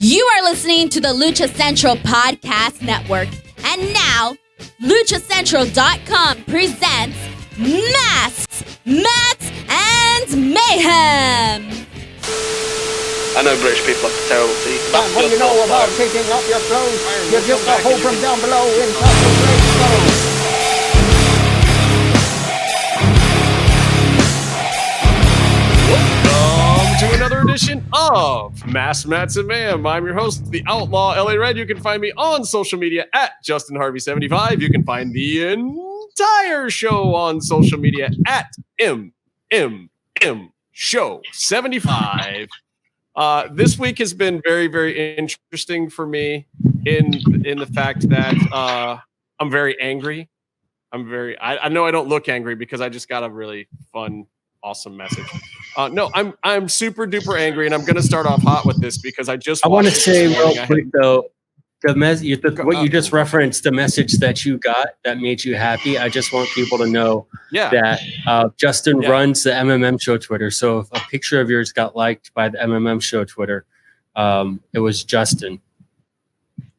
You are listening to the Lucha Central Podcast Network. And now, LuchaCentral.com presents Masks, Mats, and Mayhem. I know British people have terrible teeth. What do you know about taking off your clothes? You're just a hole from down below in Castle's Welcome to another edition of Masks, Mats, and Mayhem. I'm your host, the Outlaw LA Red. You can find me on social media at JustinHarvey75. You can find the entire show on social media at MMMShow75. This week has been very, very interesting for me in the fact that I'm very angry. I know I don't look angry because I just got a really fun, awesome message. No, I'm super duper angry, and I'm going to start off hot with this because I want to say real quick though, what you just referenced, the message that you got that made you happy. I just want people to know that Justin runs the MMM Show Twitter. So if a picture of yours got liked by the MMM Show Twitter, it was Justin.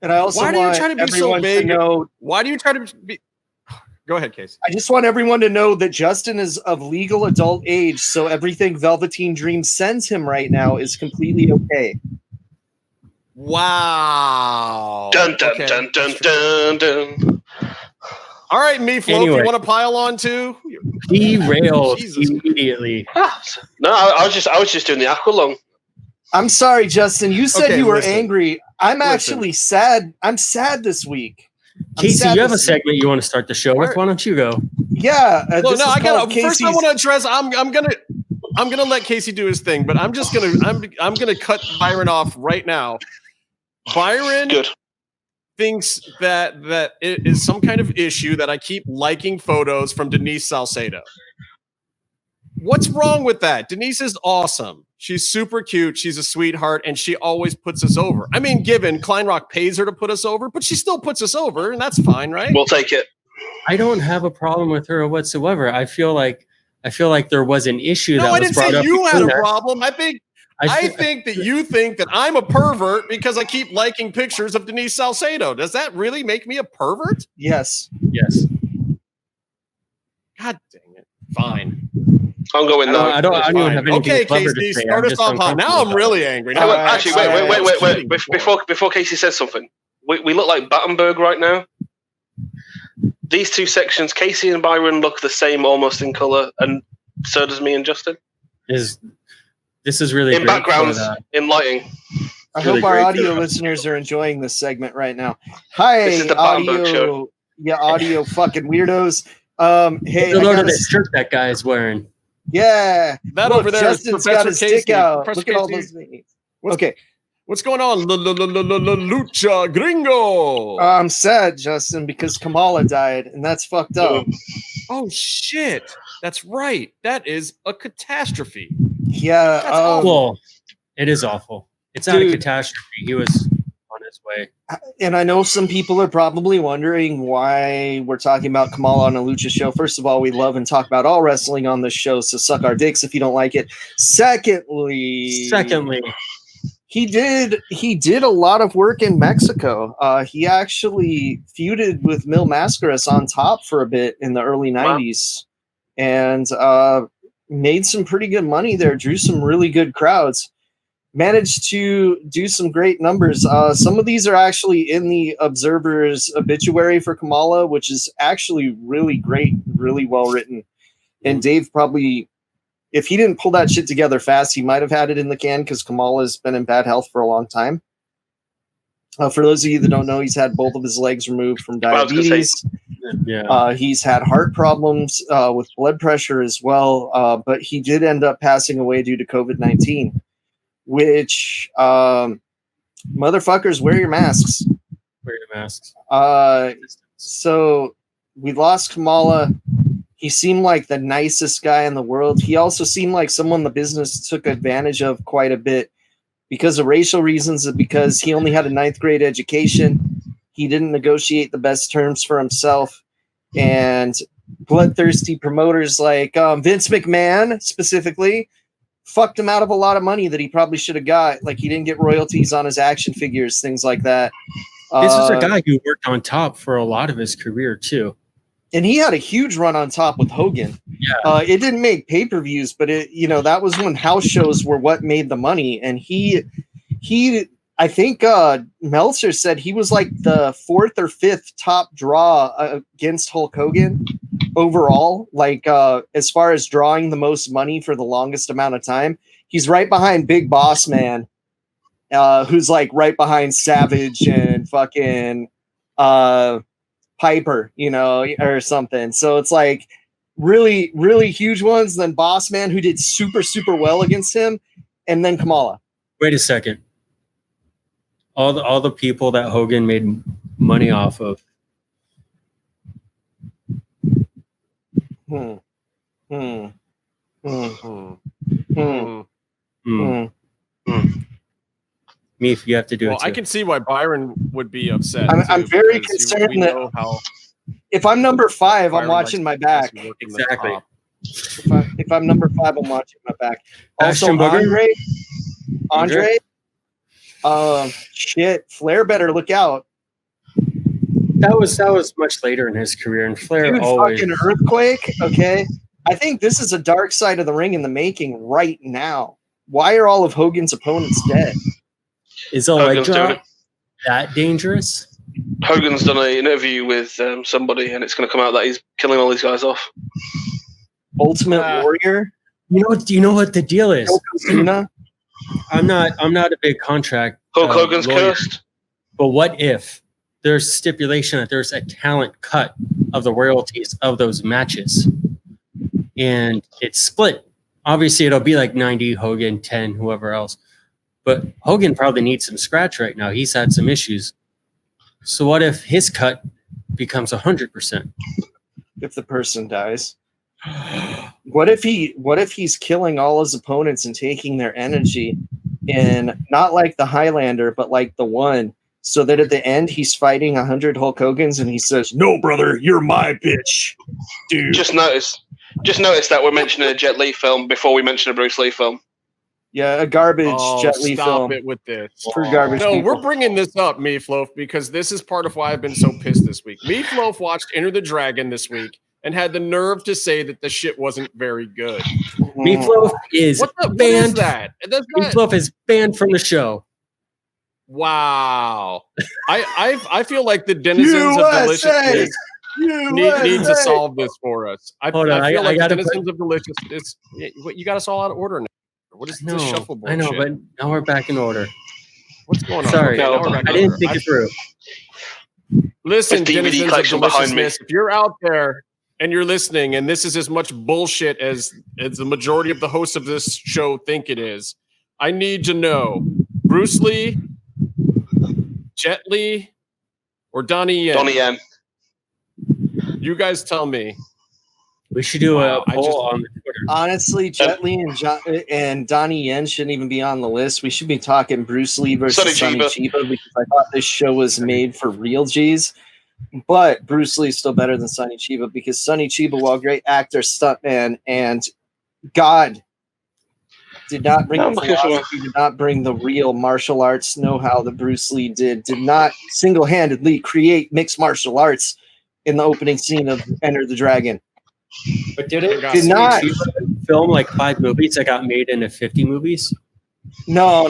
And I also why do you try to be so big? Why do you try to be? Go ahead, Casey. I just want everyone to know that Justin is of legal adult age, so everything Velveteen Dream sends him right now is completely okay. Wow. Dun, dun, dun, dun, dun, dun. All right, Meatloaf, Anyway. you want to pile on too? Derailed Jesus. immediately. No, I was just doing the aqualung. I'm sorry, Justin. You said Okay, you were listen. angry. I'm actually sad. I'm sad this week. Casey, you have a segment you want to start the show with. Why don't you go? Yeah. Well, this no, is I called gotta. First, I Casey's- want to address. I'm gonna let Casey do his thing, but I'm gonna cut Byron off right now. Byron Good. thinks that it is some kind of issue that I keep liking photos from Denise Salcedo. What's wrong with that? Denise is awesome. She's super cute. She's a sweetheart, and she always puts us over. I mean, given Kleinrock pays her to put us over, but she still puts us over, and that's fine, right? We'll take it. I don't have a problem with her whatsoever. I feel like there was an issue No, that I was didn't brought say up. you had a between us. problem. I think that you think that I'm a pervert because I keep liking pictures of Denise Salcedo. Does that really make me a pervert? Yes. Yes. God dang it. Fine. I'm going no. I don't even have anything Okay, clever Casey, to say. start I'm us just off hot. Now I'm uncomfortable. really angry. Hey, Now wait, I'm actually, I was wait. kidding Before Casey says something, we look like Battenberg right now. These two sections, Casey and Byron, look the same almost in color, and so does me and Justin. This is really In great backgrounds, for the- in lighting. I Really hope our great. audio listeners are enjoying this segment right now. Hi, This is the Battenberg show. audio fucking weirdos. Hey, Look I at gotta that shirt that guy is wearing. Yeah. That Look, over there is Justin's Professor got his Casey. stick out. Professor Look at all Casey. those things. Okay. What's going on? Lucha Gringo. I'm sad, Justin, because Kamala died, and that's fucked up. Oh, shit. That's right. That is a catastrophe. Yeah. That's awful. Well, it is awful. It's not a Dude. catastrophe. He was on his way. And I know some people are probably wondering why we're talking about Kamala on a Lucha show. First of all, we love and talk about all wrestling on this show, so suck our dicks if you don't like it. Secondly, he did a lot of work in Mexico. He actually feuded with Mil Mascaras on top for a bit in the early 90s and made some pretty good money there, drew some really good crowds. Managed to do some great numbers. Some of these are actually in the Observer's obituary for Kamala, which is actually really great, really well written. And Dave probably, if he didn't pull that shit together fast, he might have had it in the can because Kamala's been in bad health for a long time. For those of you that don't know, he's had both of his legs removed from diabetes. Yeah. He's had heart problems with blood pressure as well, but he did end up passing away due to COVID-19. Which motherfuckers, wear your masks. Wear your masks. So we lost Kamala. He seemed like the nicest guy in the world. He also seemed like someone the business took advantage of quite a bit because of racial reasons, and because he only had a 9th grade education. He didn't negotiate the best terms for himself. And bloodthirsty promoters like Vince McMahon specifically fucked him out of a lot of money that he probably should have got. Like he didn't get royalties on his action figures, things like that. This is a guy who worked on top for a lot of his career too. And he had a huge run on top with Hogan. Yeah. It didn't make pay-per-views, but that was when house shows were what made the money. And he I think Meltzer said he was like the 4th or 5th top draw against Hulk Hogan overall. Like as far as drawing the most money for the longest amount of time, he's right behind Big Boss Man, who's like right behind Savage and fucking Piper, or something. So it's like really, really huge ones. Then Boss Man, who did super, super well against him, and then Kamala. Wait a second. All the people that Hogan made money off of. Meef, you have to do it. Well, I can see why Byron would be upset. I'm very concerned that if I'm number 5, I'm watching my back. Exactly. If I'm number 5, I'm watching my back. Also, Ashton Andre. Shit, Flair better look out. That was much later in his career, and Flair always fucking earthquake. Okay, I think this is a dark side of the ring in the making right now. Why are all of Hogan's opponents dead? Is a leg drop that dangerous? Hogan's done an interview with somebody, and it's going to come out that he's killing all these guys off. Ultimate Warrior. You know what the deal is? Yokozuna? I'm not a big contract. Hulk Hogan's lawyer, cursed. But what if there's stipulation that there's a talent cut of the royalties of those matches, and it's split? Obviously, it'll be like 90 Hogan, 10 whoever else. But Hogan probably needs some scratch right now. He's had some issues. So what if his cut becomes 100%? If the person dies. What if he's killing all his opponents and taking their energy, and not like the Highlander, but like the One, so that at the end he's fighting 100 Hulk Hogans and he says, "No, brother, you're my bitch, dude." Just notice that we're mentioning a Jet Li film before we mention a Bruce Lee film. Yeah, a garbage Jet Li film. Stop it with this. For garbage. No, people. we're bringing this up, Meatloaf, because this is part of why I've been so pissed this week. Meatloaf watched Enter the Dragon this week and had the nerve to say that the shit wasn't very good. Meatloaf is banned. What is that? Meatloaf is banned from the show. Wow. I feel like the denizens of Deliciousness need to solve this for us. I feel like the denizens of Deliciousness. You got us all out of order now. What is this shuffleboard? I know, shit? but now we're back in order. What's going on? Sorry, I didn't think it through. Listen, denizens of Deliciousness, if you're out there and you're listening, and this is as much bullshit as the majority of the hosts of this show think it is, I need to know: Bruce Lee, Jet Li, or Donnie Yen? Donnie Yen. You guys tell me. We should do a poll on the Twitter. Honestly, Jet Li and Donnie Yen shouldn't even be on the list. We should be talking Bruce Lee versus Sonny Chiba, because I thought this show was made for real G's. But Bruce Lee is still better than Sonny Chiba, because Sonny Chiba, while great actor, stuntman, and God, did not bring the philosophy, did not bring the real martial arts know-how that Bruce Lee did not single-handedly create mixed martial arts in the opening scene of Enter the Dragon. But did not film like 5 movies that got made into 50 movies? No.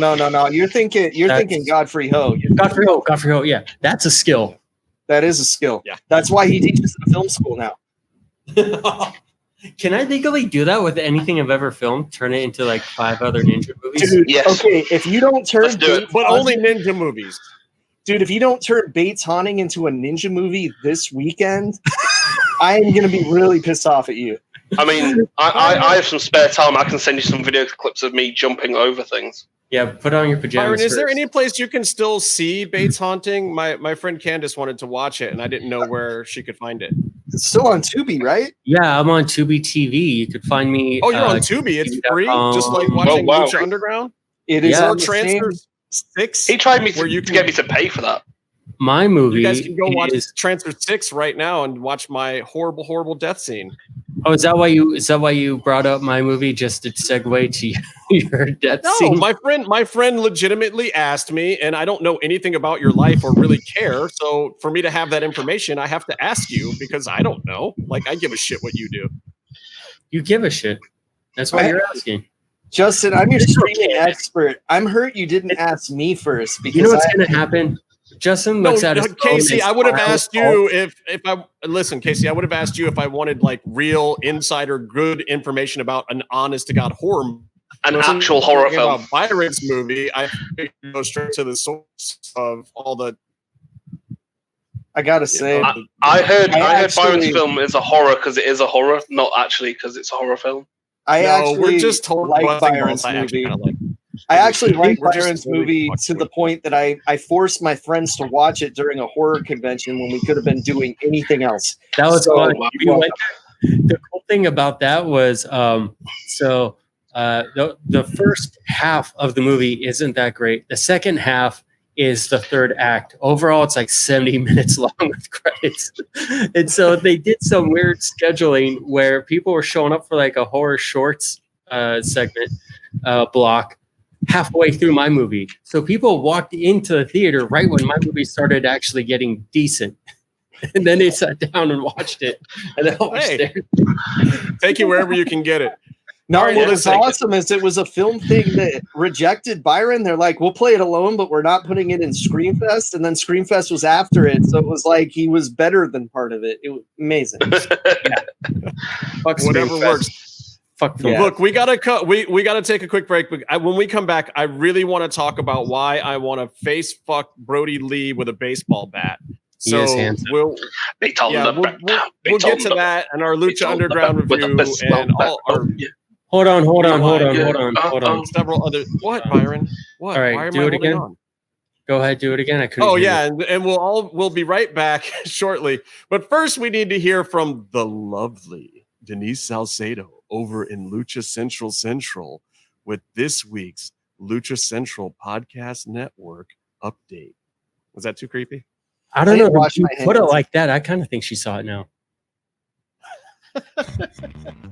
You're thinking Godfrey Ho. Godfrey Ho. Yeah, that's a skill. That is a skill. Yeah, that's why he teaches in film school now. Can I legally do that with anything I've ever filmed? Turn it into like 5 other ninja movies? Dude, yes. Okay, if you don't turn but only ninja movies. Dude, if you don't turn Bates Haunting into a ninja movie this weekend, I am going to be really pissed off at you. I mean, I have some spare time. I can send you some video clips of me jumping over things. Yeah, put on your pajamas. Byron, is there any place you can still see Bates Haunting? My friend Candace wanted to watch it, and I didn't know where she could find it. It's still on Tubi, right? Yeah, I'm on Tubi TV. You could find me. Oh, you're on Tubi. It's free, just like watching Lucha Underground. It is. Or Transfer 6. He tried to get me to pay for that. my movie. You guys can go watch Transfer 6 right now and watch my horrible, horrible death scene. Oh, is that why you brought up my movie just to segue to your death scene? No, my friend legitimately asked me, and I don't know anything about your life or really care. So for me to have that information, I have to ask you because I don't know. Like, I give a shit what you do. You give a shit. That's why you're asking. Justin, I'm your streaming expert. I'm hurt you didn't ask me first. Because you know what's going to happen? Justin looks at his Casey, I would have asked you if I listen, Casey, I would have asked you if I wanted like real insider good information about an honest to God horror, an actual horror film. About Byron's movie, I go straight to the source of all the. I gotta say, I heard Byron's film is a horror because it is a horror, not actually because it's a horror film. We're just told like Byron's movie. I actually like Byron's movie to the point that I forced my friends to watch it during a horror convention when we could have been doing anything else. That was fun. The cool thing about that was, the first half of the movie isn't that great. The second half is the third act. Overall, it's like 70 minutes long with credits. And so they did some weird scheduling where people were showing up for like a horror shorts segment block halfway through my movie. So people walked into the theater right when my movie started actually getting decent. And then they sat down and watched it. And then take you wherever you can get it. No, what was awesome is it was a film thing that rejected Byron. They're like, we'll play it alone, but we're not putting it in Screamfest. And then Screamfest was after it. So it was like he was better than part of it. It was amazing. Fuck whatever works. Fuck yeah. Look, we gotta cut. We gotta take a quick break. But when we come back, I really want to talk about why I want to face fuck Brody Lee with a baseball bat. So we'll get to that and our Lucha Underground review and all our. Hold on. Several other. What, Byron? What? All right, why am do I it again. on? Go ahead, do it again. I couldn't. Oh yeah, and we'll be right back shortly. But first, we need to hear from the lovely Denise Salcedo over in Lucha Central with this week's Lucha Central Podcast Network update. Was that too creepy? I don't know. If you put it like that, I kind of think she saw it now.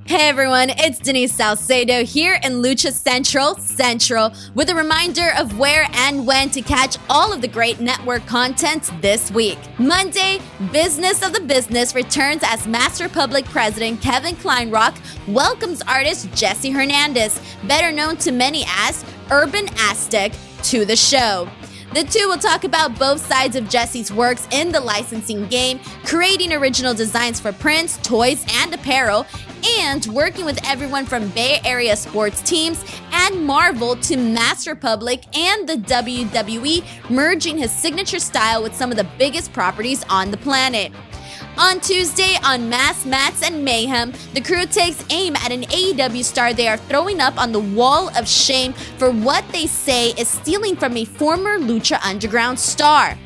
Hey everyone, it's Denise Salcedo here in Lucha Central with a reminder of where and when to catch all of the great network content this week. Monday, Business of the Business returns as Master Public President Kevin Kleinrock welcomes artist Jesse Hernandez, better known to many as Urban Aztec, to the show. The two will talk about both sides of Jesse's works in the licensing game, creating original designs for prints, toys, and apparel, and working with everyone from Bay Area sports teams and Marvel to Master Public and the WWE, merging his signature style with some of the biggest properties on the planet. On Tuesday on Mass Mats and Mayhem, the crew takes aim at an AEW star they are throwing up on the wall of shame for what they say is stealing from a former Lucha Underground star.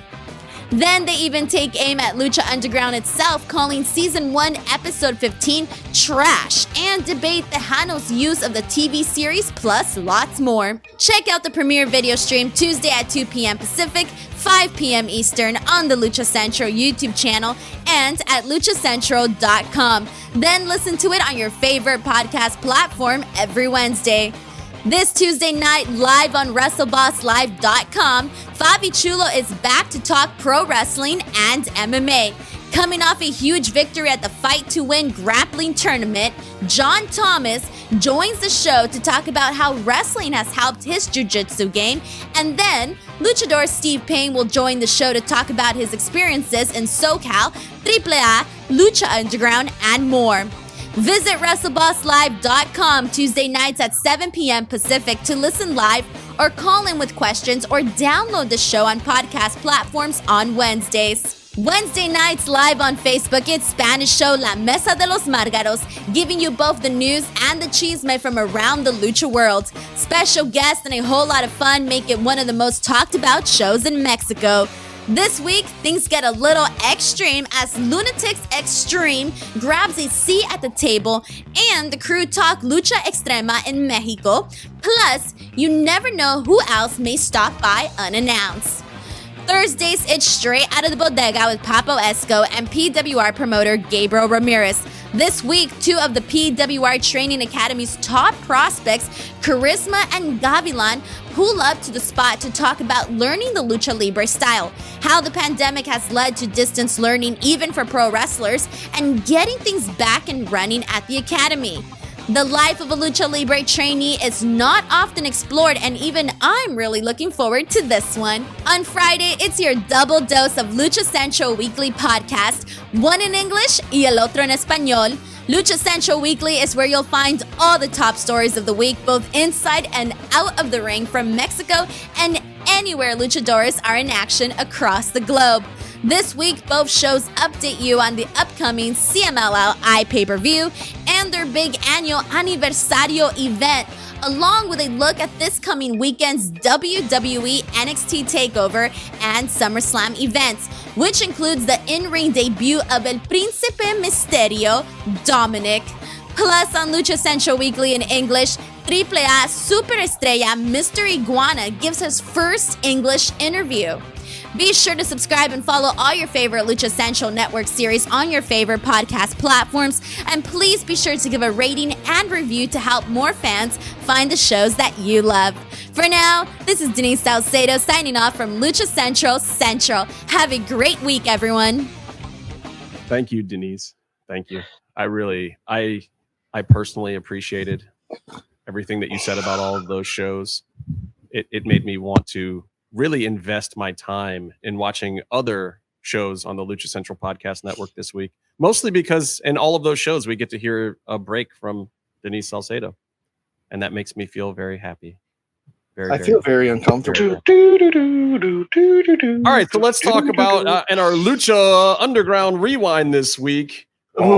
Then they even take aim at Lucha Underground itself, calling Season 1, Episode 15 trash, and debate Texano's use of the TV series, plus lots more. Check out the premiere video stream Tuesday at 2 p.m. Pacific, 5 p.m. Eastern on the Lucha Central YouTube channel and at luchacentral.com. Then listen to it on your favorite podcast platform every Wednesday. This Tuesday night, live on WrestleBossLive.com, Fabi Chulo is back to talk pro wrestling and MMA. Coming off a huge victory at the Fight to Win grappling tournament, John Thomas joins the show to talk about how wrestling has helped his jiu-jitsu game, and then luchador Steve Payne will join the show to talk about his experiences in SoCal, AAA, Lucha Underground, and more. Visit WrestleBossLive.com Tuesday nights at 7 p.m. Pacific to listen live or call in with questions or download the show on podcast platforms on Wednesdays. Wednesday nights live on Facebook, it's Spanish show La Mesa de los Márgaros, giving you both the news and the chisme from around the lucha world. Special guests and a whole lot of fun make it one of the most talked about shows in Mexico. This week, things get a little extreme as Lunatics Extreme grabs a seat at the table and the crew talk Lucha Extrema in Mexico. Plus, you never know who else may stop by unannounced. Thursdays, it's straight out of the bodega with Papo Esco and PWR promoter Gabriel Ramirez. This week, 2 of the PWR Training Academy's top prospects, Charisma and Gavilan, pull up to the spot to talk about learning the Lucha Libre style, how the pandemic has led to distance learning even for pro wrestlers, and getting things back and running at the academy. The life of a Lucha Libre trainee is not often explored, and even I'm really looking forward to this one. On Friday, it's your double dose of Lucha Central Weekly podcast, one in English y el otro en español. Lucha Central Weekly is where you'll find all the top stories of the week, both inside and out of the ring from Mexico and anywhere luchadores are in action across the globe. This week, both shows update you on the upcoming CMLL pay-per-view and their big annual Aniversario event, along with a look at this coming weekend's WWE NXT TakeOver and SummerSlam events, which includes the in-ring debut of El Príncipe Misterio, Dominic. Plus, on Lucha Central Weekly in English, AAA Superestrella Mr. Iguana gives his first English interview. Be sure to subscribe and follow all your favorite Lucha Central Network series on your favorite podcast platforms. And please be sure to give a rating and review to help more fans find the shows that you love. For now, this is Denise Salcedo signing off from Lucha Central Central. Have a great week, everyone. Thank you, Denise. Thank you. I personally appreciated everything that you said about all of those shows. It made me want to really invest my time in watching other shows on the Lucha Central Podcast Network this week, mostly because in all of those shows, we get to hear a break from Denise Salcedo. And that makes me feel very happy. I feel very uncomfortable. All right, so let's talk about in our Lucha Underground rewind this week. Skip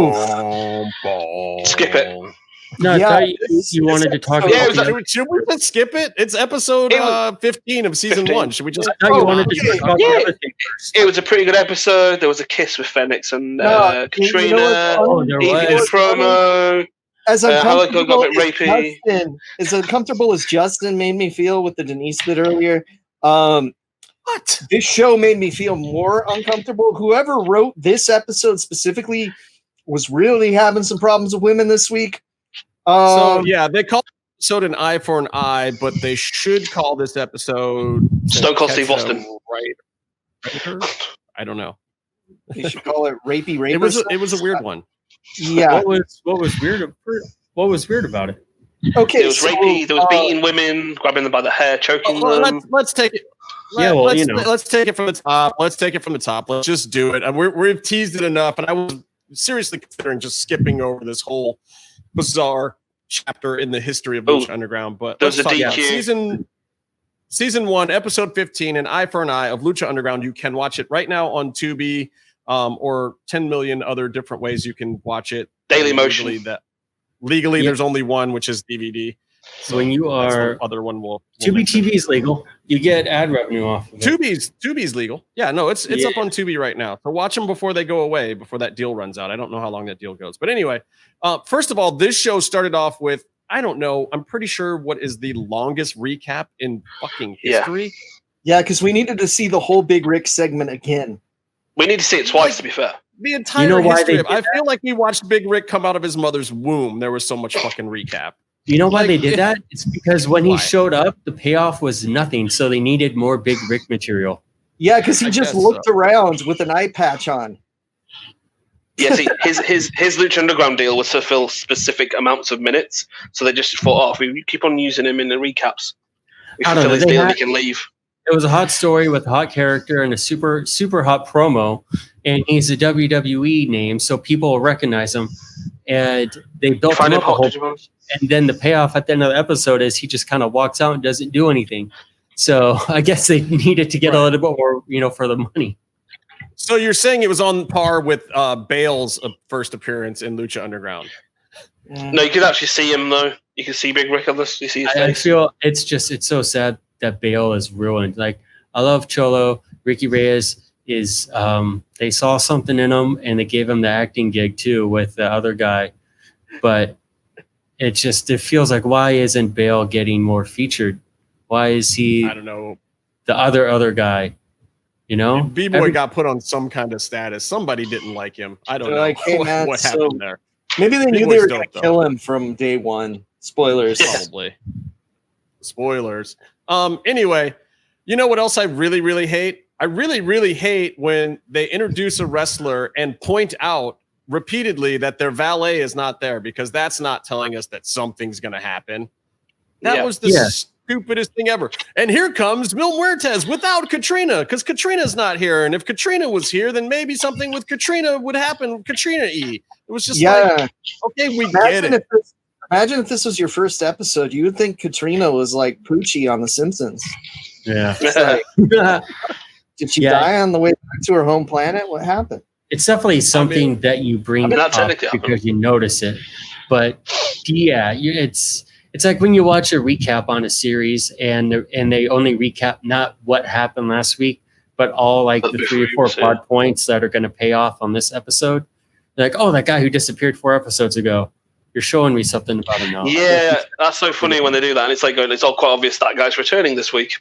it. No, Yeah, I thought you wanted to talk about should we just skip it? It's episode 15 of season 1. Should we just? I thought you wanted to talk about everything first. It was a pretty good episode. There was a kiss with Phoenix and Katrina. There was. Promo. As Helico got a bit rapey. As uncomfortable as Justin made me feel with the Denise bit earlier, What? this show made me feel more uncomfortable. Whoever wrote this episode specifically was really having some problems with women this week. So yeah, they call this episode an eye for an eye, but they should call this episode Stone Cold Steve Austin. Right? I don't know. You should call it rapey rape. It was a weird one. Yeah. What was weird? What was weird about it? Okay. There was rapey. There was beating women, grabbing them by the hair, choking them. Let's take it. Let's take it from the top. Let's take it from the top. Let's just do it. We've teased it enough, and I was seriously considering just skipping over this whole bizarre chapter in the history of Lucha Underground. But there's a DQ. Season 1, episode 15, an eye for an eye of Lucha Underground. You can watch it right now on Tubi, or 10 million other different ways you can watch it. Daily Motion. Legally, there's only one, which is DVD. So when you are other one will Tubi TV is legal. You get ad revenue off of it. Tubi's legal. Yeah, no, it's up on Tubi right now. So watch them before they go away, before that deal runs out. I don't know how long that deal goes. But anyway, first of all, this show started off with, I don't know, I'm pretty sure what is the longest recap in fucking history. Yeah, because we needed to see the whole Big Rick segment again. We need to see it twice, to be fair. The entire history of, I feel like we watched Big Rick come out of his mother's womb. There was so much fucking recap. You know why they did that? It's because when he showed up, the payoff was nothing. So they needed more Big Rick material. Yeah, because he just looked around with an eye patch on. Yeah, see, his Lucha Underground deal was to fill specific amounts of minutes. So they just thought, if we keep on using him in the recaps, we fulfill his deal, he can leave. It was a hot story with a hot character and a super, super hot promo. And he's a WWE name, so people will recognize him. And they built him up a whole. And then the payoff at the end of the episode is he just kind of walks out and doesn't do anything. So I guess they needed to get a little bit more, for the money. So you're saying it was on par with Bale's first appearance in Lucha Underground? No, you could actually see him though. You can see Big Rick on this. You see his face. I feel it's so sad that Bale is ruined. Like, I love Cholo. Ricky Reyes is they saw something in him and they gave him the acting gig too with the other guy, but it feels like, why isn't Bale getting more featured? Why is he? I don't know. The other guy, You know, B-Boy got put on some kind of status. Somebody didn't like him. I don't know like, hey, man, what happened there. Maybe they knew B-Boy's they were going to dope, kill him from day one. Spoilers. Probably. Spoilers. Anyway, you know what else I really, really hate? I really, really hate when they introduce a wrestler and point out repeatedly that their valet is not there, because that's not telling us that something's going to happen. That was the stupidest thing ever. And here comes Mil Muertes without Katrina, because Katrina's not here. And if Katrina was here, then maybe something with Katrina would happen. Katrina E. It was just like, okay, we get it. Imagine if this was your first episode. You would think Katrina was like Poochie on The Simpsons. Yeah. Like, did she die on the way back to her home planet? What happened? It's definitely something that you bring up because you notice it. But yeah, it's like when you watch a recap on a series and they only recap not what happened last week, but all like the 3 or 4 plot points that are going to pay off on this episode. They're like, oh, that guy who disappeared 4 episodes ago. You're showing me something about him now. Yeah, that's so funny when they do that. And it's like, it's all quite obvious that guy's returning this week.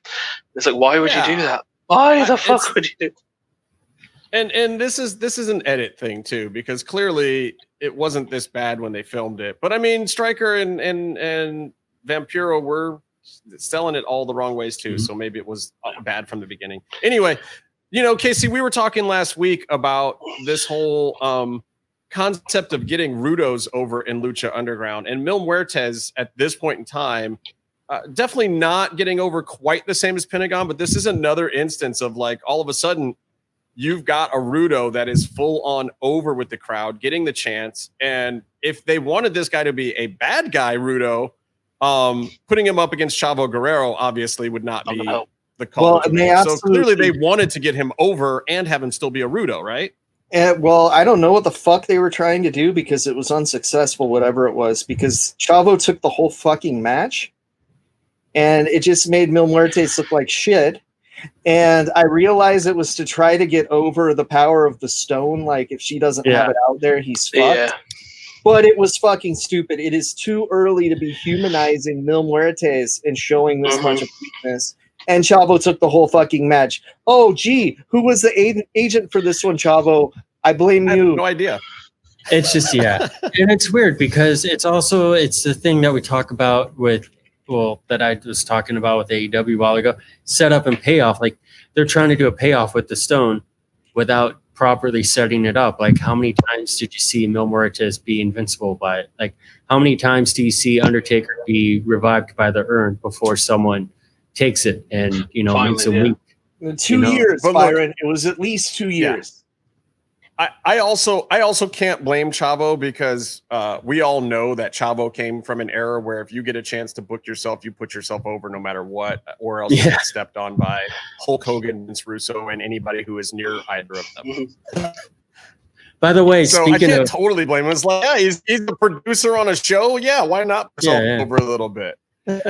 It's like, why would you do that? Why the fuck would you do? And this is an edit thing too, because clearly it wasn't this bad when they filmed it. But I mean, Stryker and Vampiro were selling it all the wrong ways too. So maybe it was bad from the beginning. Anyway, you know, Casey, we were talking last week about this whole concept of getting Rudos over in Lucha Underground, and Mil Muertes at this point in time, definitely not getting over quite the same as Pentagon, but this is another instance of like, all of a sudden you've got a Rudo that is full on over with the crowd, getting the chance. And if they wanted this guy to be a bad guy Rudo, putting him up against Chavo Guerrero obviously would not be the call. Well, so clearly they wanted to get him over and have him still be a Rudo, right? Well, I don't know what the fuck they were trying to do because it was unsuccessful, whatever it was, because Chavo took the whole fucking match and it just made Mil Muertes look like shit. And I realized it was to try to get over the power of the stone. Like, if she doesn't have it out there, he's fucked. Yeah. But it was fucking stupid. It is too early to be humanizing Mil Muertes and showing this much of weakness. And Chavo took the whole fucking match. Oh, gee, who was the agent for this one, Chavo? I blame you. I have no idea. It's just, and it's weird because it's the thing that we talk about with, that I was talking about with AEW a while ago, setup and payoff. Like, they're trying to do a payoff with the stone without properly setting it up. Like, how many times did you see Mil Muertes be invincible by it? Like, how many times do you see Undertaker be revived by the urn before someone takes it and, you know, makes him weak? 2 years, Byron. It was at least 2 years. I also can't blame Chavo because we all know that Chavo came from an era where if you get a chance to book yourself, you put yourself over no matter what, or else you get stepped on by Hulk Hogan, Vince Russo, and anybody who is near either of them. By the way, so I can't totally blame him. It's like, he's the producer on a show. Yeah, why not put yourself over a little bit?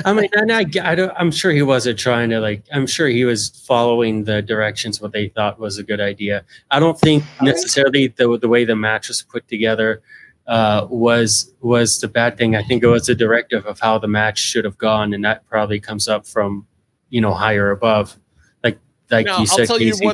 I mean, I'm sure he wasn't trying to, like, I'm sure he was following the directions, what they thought was a good idea. I don't think necessarily the way the match was put together was the bad thing. I think it was a directive of how the match should have gone, and that probably comes up from, you know, higher above. Like now, you said, Casey,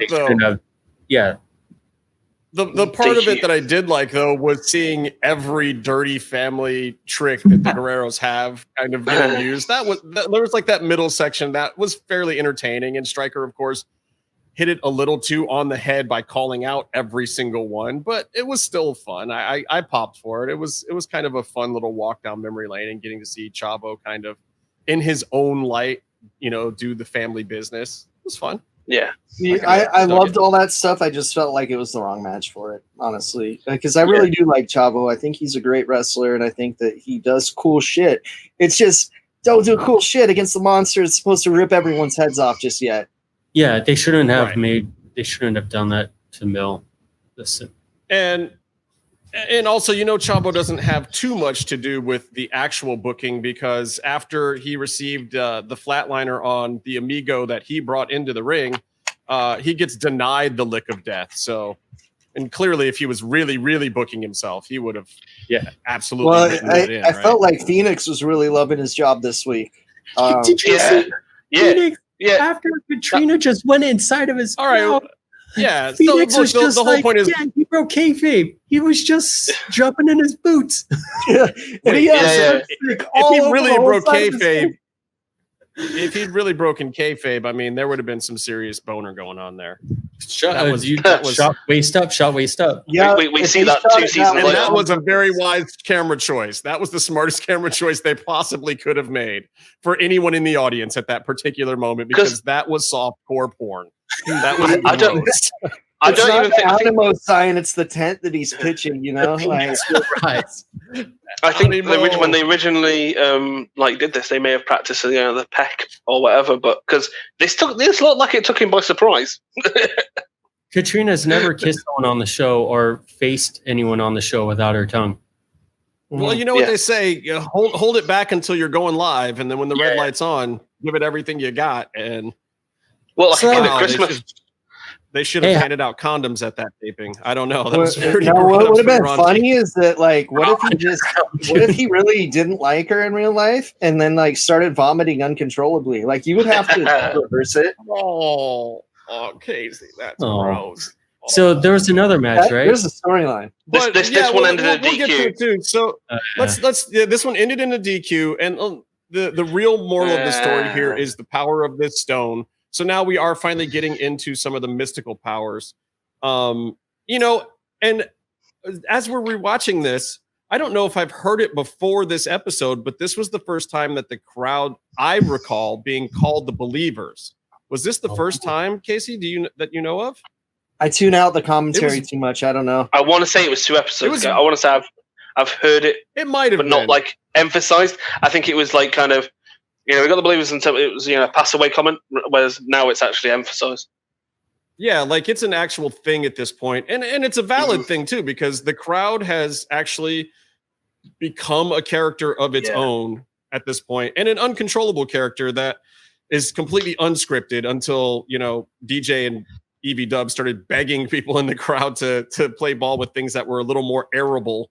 The part of it that I did like, though, was seeing every dirty family trick that the Guerreros have kind of getting used. There was like that middle section that was fairly entertaining, and Stryker, of course, hit it a little too on the head by calling out every single one, but it was still fun. I popped for it. It was kind of a fun little walk down memory lane and getting to see Chavo kind of in his own light, you know, do the family business. It was fun. Yeah. I loved all that stuff. I just felt like it was the wrong match for it, honestly, because I really do like Chavo. I think he's a great wrestler, and I think that he does cool shit. It's just, don't do cool shit against the monster that's supposed to rip everyone's heads off just yet. Yeah, they shouldn't have they shouldn't have done that to Mil. Listen. And also, you know, Chavo doesn't have too much to do with the actual booking, because after he received the flatliner on the Amigo that he brought into the ring, he gets denied the lick of death. So, and clearly, if he was really, really booking himself, he would have absolutely. Well, I felt like Phoenix was really loving his job this week. Did you see? Phoenix? Yeah. After Katrina just went inside of his mouth. Yeah. Phoenix was just the whole point is, he broke kayfabe. He was just jumping in his boots. And he has if he really broke kayfabe, if he'd really broken kayfabe, I mean, there would have been some serious boner going on there. Shot waist up. Yeah, we see that 2 seasons later. And that was a very wise camera choice. That was the smartest camera choice they possibly could have made for anyone in the audience at that particular moment, because that was softcore porn. That was I don't even think Animo sign. It's the tent that he's pitching. You know, like, I think when they originally did this, they may have practiced the peck or whatever, but because this looked like it took him by surprise. Katrina's never kissed someone on the show or faced anyone on the show without her tongue. Well, you know what they say: hold it back until you're going live, and then when the red light's on, give it everything you got. And Christmas. They should have handed out condoms at that taping. I don't know. That was pretty. What would have been funny is that, like, what if he really didn't like her in real life and then like started vomiting uncontrollably? Like, you would have to reverse it. Oh, Casey, that's gross. So there was another match, right? There's a storyline. This one ended in a DQ. We'll get to it too. So this one ended in a DQ, and the real moral of the story here is the power of this stone. So now we are finally getting into some of the mystical powers. And as we're rewatching this, I don't know if I've heard it before this episode, but this was the first time that the crowd, I recall, being called the Believers. Was this the first time, Casey, that you know of? I tune out the commentary too much. I don't know. I want to say it was 2 episodes ago. I want to say I've heard it. It might have been. Not like emphasized. I think it was like kind of, we got the Believers until it was, a pass away comment, whereas now it's actually emphasized. Yeah, like it's an actual thing at this point. And it's a valid thing too, because the crowd has actually become a character of its own at this point, and an uncontrollable character that is completely unscripted until, DJ and Evie Dub started begging people in the crowd to play ball with things that were a little more airable.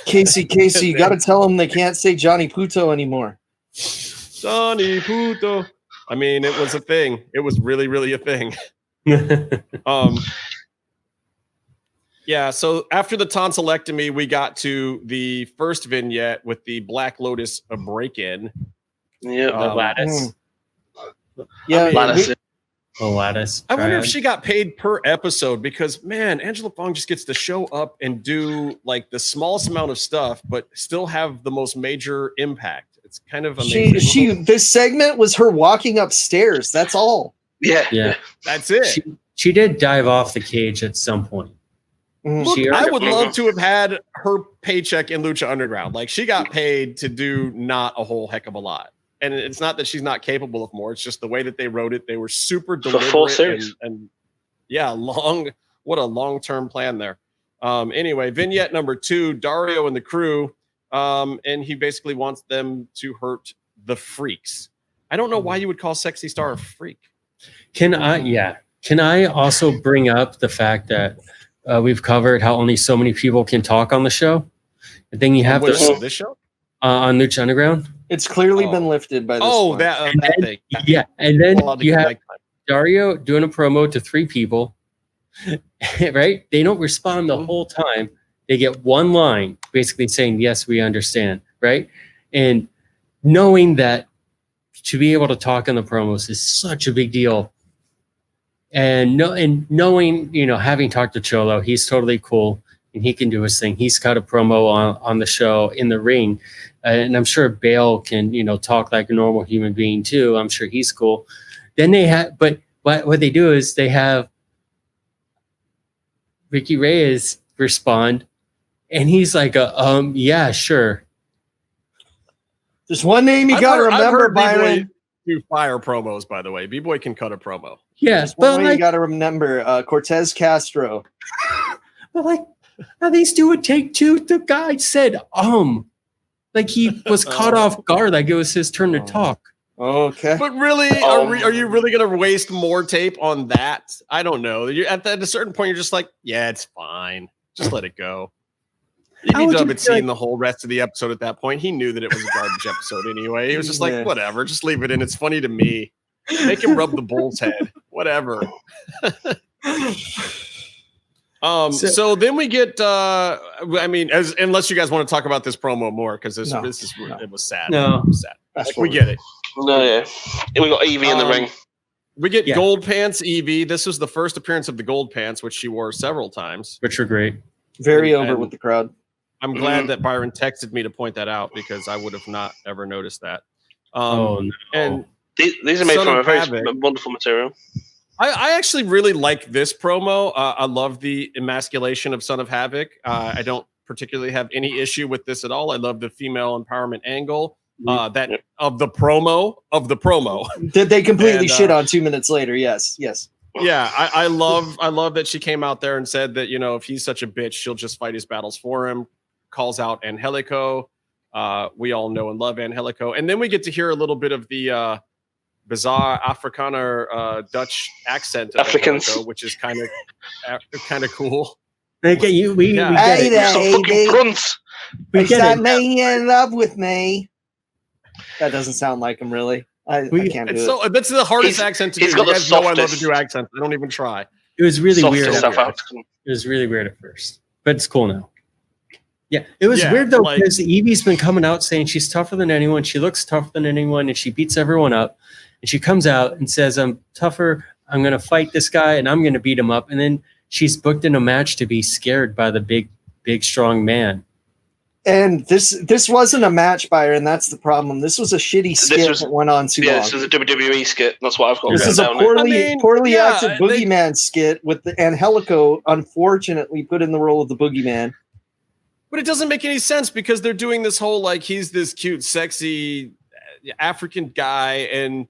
Casey, you got to tell them they can't say Johnny Puto anymore. Johnny Puto. I mean, it was a thing. It was really, really a thing. So after the tonsillectomy, we got to the first vignette with the Black Lotus break-in. Yeah, the lattice. Lattice. The lattice. I wonder if she got paid per episode, because man, Angela Fong just gets to show up and do like the smallest amount of stuff, but still have the most major impact. It's kind of amazing. This segment was her walking upstairs. That's all. Yeah. That's it. She did dive off the cage at some point. Look, I would love to have had her paycheck in Lucha Underground. Like, she got paid to do not a whole heck of a lot. And it's not that she's not capable of more. It's just the way that they wrote it. They were super deliberate and what a long-term plan there. Anyway, vignette number 2, Dario and the crew. And he basically wants them to hurt the freaks. I don't know why you would call Sexy Star a freak. Can I also bring up the fact that we've covered how only so many people can talk on the show? And then you have this show on Lucha Underground. It's clearly been lifted by this. Oh, that thing. Yeah, and then you have Dario doing a promo to 3 people, right? They don't respond the whole time. They get one line basically saying, yes, we understand, right? And knowing that to be able to talk in the promos is such a big deal. And knowing, having talked to Cholo, he's totally cool and he can do his thing. He's got a promo on the show in the ring. And I'm sure Bale can, talk like a normal human being too. I'm sure he's cool. Then they have, but what they do is they have Ricky Reyes respond. And he's like, yeah, sure. There's one name you got to remember, Byron. Do fire promos, by the way. B-Boy can cut a promo. Yeah, but you got to remember Cortez Castro. But like, now these two would take 2. The guy said, like he was caught off guard. Like it was his turn to talk. Okay. But really, are you really going to waste more tape on that? I don't know. At a certain point, you're just like, yeah, it's fine. Just let it go. Dub had seen the whole rest of the episode at that point. He knew that it was a garbage episode anyway. He was just like, whatever, just leave it in. It's funny to me. Make him rub the bull's head. Whatever. So then we get. I mean, unless you guys want to talk about this promo more, because it was sad. No, it was sad. Like, we get it. No, yeah. We got Evie in the ring. We get Gold Pants Evie. This was the first appearance of the Gold Pants, which she wore several times, which are great. Very over with the crowd. I'm glad that Byron texted me to point that out, because I would have not ever noticed that. And these are made from a very wonderful material. I actually really like this promo. I love the emasculation of Son of Havoc. I don't particularly have any issue with this at all. I love the female empowerment angle. Of the promo. Did they completely shit on 2 minutes later? Yes. Yeah, I love that she came out there and said that, if he's such a bitch, she'll just fight his battles for him. Calls out Angelico. We all know and love Angelico. And then we get to hear a little bit of the bizarre Afrikaner Dutch accent of Africans, Angelico, which is kind of cool. We get hey there, fucking is that me in love with me? That doesn't sound like him, really. I can't do it. So that's the hardest accent to do. He's got the softest. I love to do accents. I don't even try. It was really weird. It was really weird at first, but it's cool now. Yeah, it was weird though, because Evie's been coming out saying she's tougher than anyone. She looks tougher than anyone, and she beats everyone up. And she comes out and says, "I'm tougher. I'm going to fight this guy, and I'm going to beat him up." And then she's booked in a match to be scared by the big, strong man. And this wasn't a match, Byron. That's the problem. This was a shitty skit that went on too long. This is a WWE skit. That's what I've got. This is a poorly acted boogeyman skit with the Angelico, unfortunately, put in the role of the boogeyman. But it doesn't make any sense, because they're doing this whole, like, he's this cute, sexy African guy, and,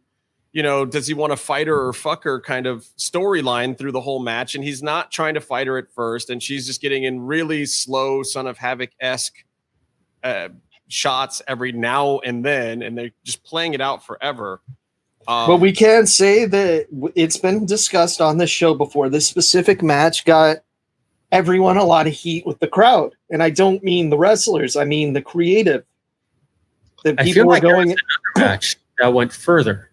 does he want to fight her or fuck her kind of storyline through the whole match. And he's not trying to fight her at first. And she's just getting in really slow Son of Havoc-esque shots every now and then. And they're just playing it out forever. But we can say that it's been discussed on this show before. This specific match got everyone a lot of heat with the crowd. And I don't mean the wrestlers. I mean the creative. The people were going another match that went further.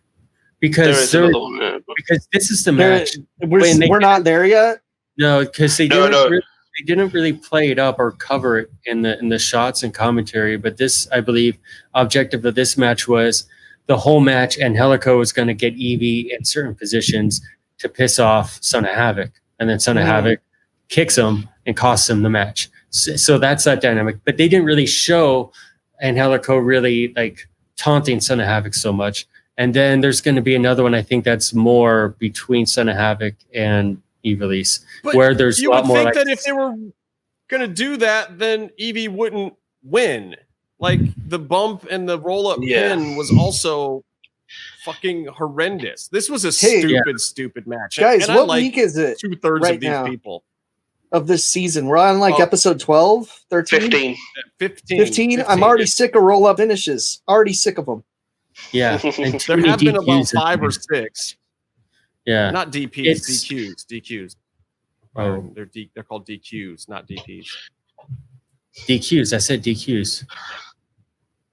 Because this is the match. We're not there yet. No, because they didn't really play it up or cover it in the shots and commentary. But this, I believe, objective of this match was the whole match. Angelico was going to get Evie in certain positions to piss off Son of Havoc, and then Son of Havoc kicks him and costs him the match. So that's that dynamic. But they didn't really show Angelico really like taunting Son of Havoc so much. And then there's going to be another one, I think, that's more between Son of Havoc and Evilise, where there's a lot more. You would think that if they were going to do that, then Evie wouldn't win. Like, the bump and the roll-up pin was also fucking horrendous. This was a stupid match. Guys, what week is it? 2/3 of these people. Of this season. We're on episode 12, 13? 15? I'm already sick of roll-up finishes. Already sick of them. Yeah, there have been about 5 or 6. Yeah, not DPs, DQs. Oh, they're called DQs, not DPs. DQs. I said DQs.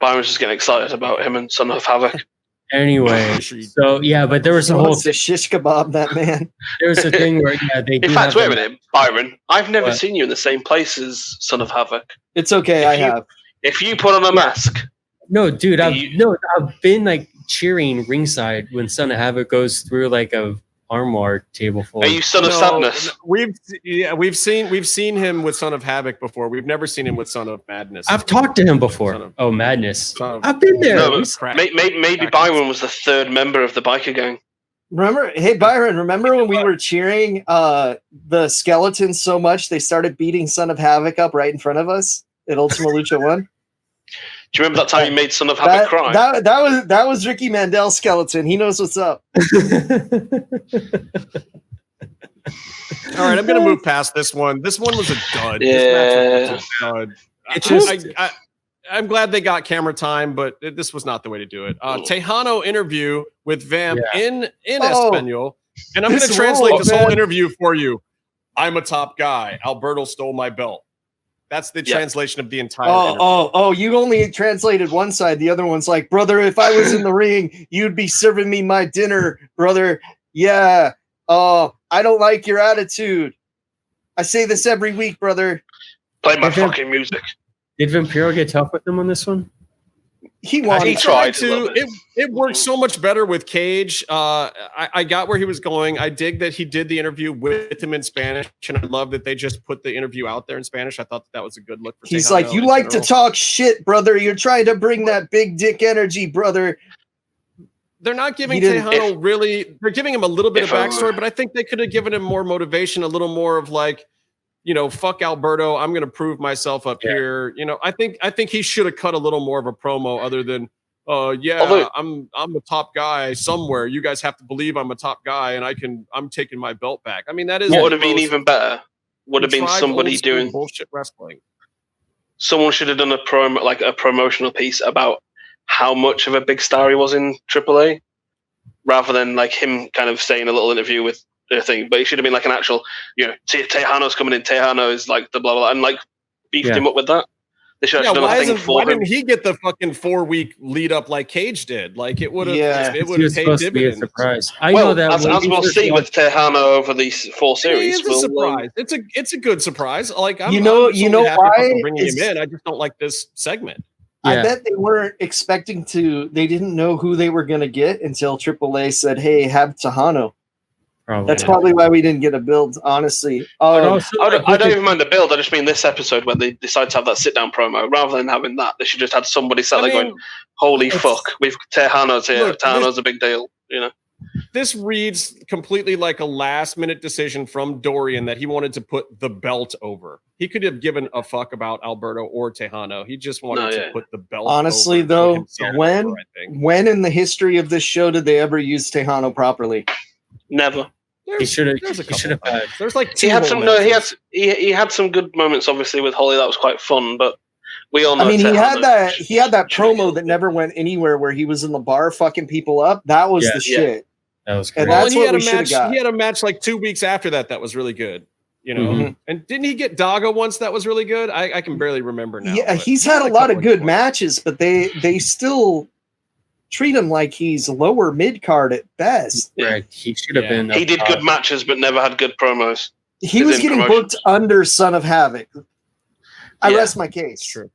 Byron's just getting excited about him and Son of Havoc. Anyway, so but there was a whole shish kebab. That man. There was a thing where they. In fact, wait a minute, Byron. I've never seen you in the same place as Son of Havoc. It's okay. I have. If you put on a mask. No, dude, I've been like cheering ringside when Son of Havoc goes through like a armoire table full. Are you Son of Sadness? We've seen him with Son of Havoc before. We've never seen him with Son of Madness. I've talked to him before. Madness. I've been there. No, maybe Byron was the 3rd member of the biker gang. Byron, remember when we were cheering the skeletons so much they started beating Son of Havoc up right in front of us at Ultima Lucha 1? Do you remember that time you made Son of Havoc cry? That was Ricky Mandel's skeleton. He knows what's up. All right, I'm going to move past this one. This one was a dud. Yeah. This match was a dud. I'm glad they got camera time, but this was not the way to do it. Texano interview with Vamp in Espanol. And I'm going to translate this whole interview for you. I'm a top guy. Alberto stole my belt. That's the translation of the entire interview. Oh, you only translated one side. The other one's like, brother, if I was in the ring, you'd be serving me my dinner, brother. Yeah. I don't like your attitude. I say this every week, brother. Play my fucking music. Did Vampiro get tough with him on this one? He tried to. It worked so much better with Cage. I got where he was going. I dig that he did the interview with him in Spanish, and I love that they just put the interview out there in Spanish. I thought that was a good look. For He's Texano like, you like to talk shit, brother. You're trying to bring that big dick energy, brother. They're not giving Texano really. They're giving him a little bit of backstory, but I think they could have given him more motivation, a little more of like, fuck Alberto. I'm going to prove myself up here. I think he should have cut a little more of a promo other than, I'm a top guy somewhere. You guys have to believe I'm a top guy and I'm taking my belt back. I mean, that is what would have been even better. Would have been somebody doing bullshit wrestling. Someone should have done a promo, like a promotional piece about how much of a big star he was in AAA, rather than like him kind of saying a little interview with the thing. But it should have been like an actual, Texano's coming in. Texano is like the blah blah, and like beefed him up with that. They should have done a thing for him. Why didn't he get the fucking 4-week lead up like Cage did? Like it would have. It would have paid dividends. Surprise. I know that as we'll see with Texano over these 4 series. It's a surprise. It's a good surprise. Like I'm why bringing him in. I just don't like this segment. I bet they weren't expecting to. They didn't know who they were going to get until AAA said, "Hey, have Texano." That's probably why we didn't get a build, honestly. I don't even mind the build. I just mean this episode when they decide to have that sit-down promo. Rather than having that, they should just had somebody sat there going, holy fuck, we've Texano's here. Texano's a big deal, This reads completely like a last-minute decision from Dorian that he wanted to put the belt over. He could have given a fuck about Alberto or Texano. He just wanted to put the belt honestly, over. Honestly, though, when in the history of this show did they ever use Texano properly? Never. He should have. There's like he had some good moments, obviously, with Holly. That was quite fun, but we all know. I mean, he had that promo that never went anywhere, where he was in the bar fucking people up. That was the shit. That was great. And that's what we should have got. He had a match like 2 weeks after that. That was really good. And didn't he get Daga once? That was really good. I can barely remember now. Yeah, he's had a lot of good matches, but they still treat him like he's lower mid card at best. Right. He should have been. He did good matches, but never had good promos. He was getting booked under Son of Havoc. I rest my case. True.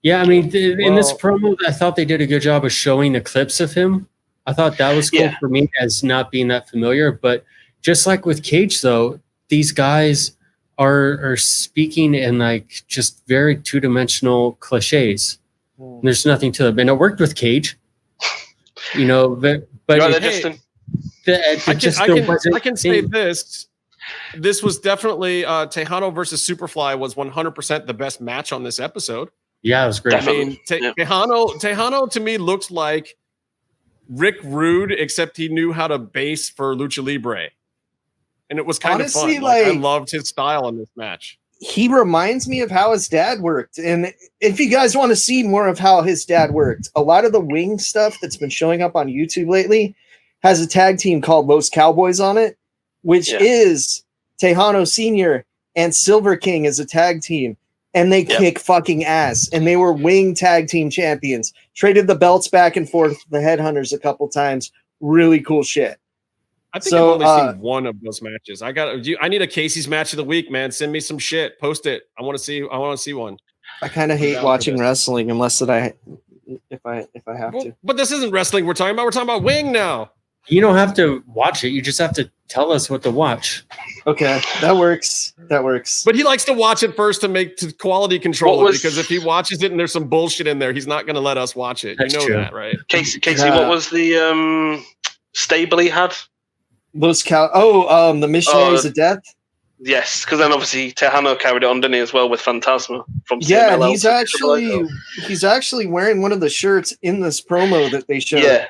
Yeah, I mean, in this promo, I thought they did a good job of showing the clips of him. I thought that was cool for me as not being that familiar. But just like with Cage, though, these guys are speaking in like just very two-dimensional cliches. There's nothing to them. And it worked with Cage. But I can say this. This was definitely Texano versus Superfly was 100% the best match on this episode. Yeah, it was great. I mean, Texano to me looked like Rick Rude, except he knew how to base for Lucha Libre, and it was kind of fun. I loved his style in this match. He reminds me of how his dad worked. And if you guys want to see more of how his dad worked, a lot of the wing stuff that's been showing up on YouTube lately has a tag team called Los Cowboys on it, which is Texano Sr. and Silver King as a tag team. And they kick fucking ass. And they were wing tag team champions. Traded the belts back and forth with the Headhunters a couple times. Really cool shit. I think I've only seen one of those matches. I need a Casey's match of the week, man. Send me some shit. Post it. I want to see one. I kind of hate watching wrestling unless if I have to. But this isn't wrestling we're talking about. We're talking about wing now. You don't have to watch it. You just have to tell us what to watch. Okay, that works. But he likes to watch it first to quality control it, because if he watches it and there's some bullshit in there, he's not going to let us watch it. That's true. That, right? Casey, what was the stable he had? The Missionaries of Death. Yes, because then obviously Texano carried it on, didn't he, as well, with Phantasma from CMLL. And he's actually wearing one of the shirts in this promo that they showed. Yeah.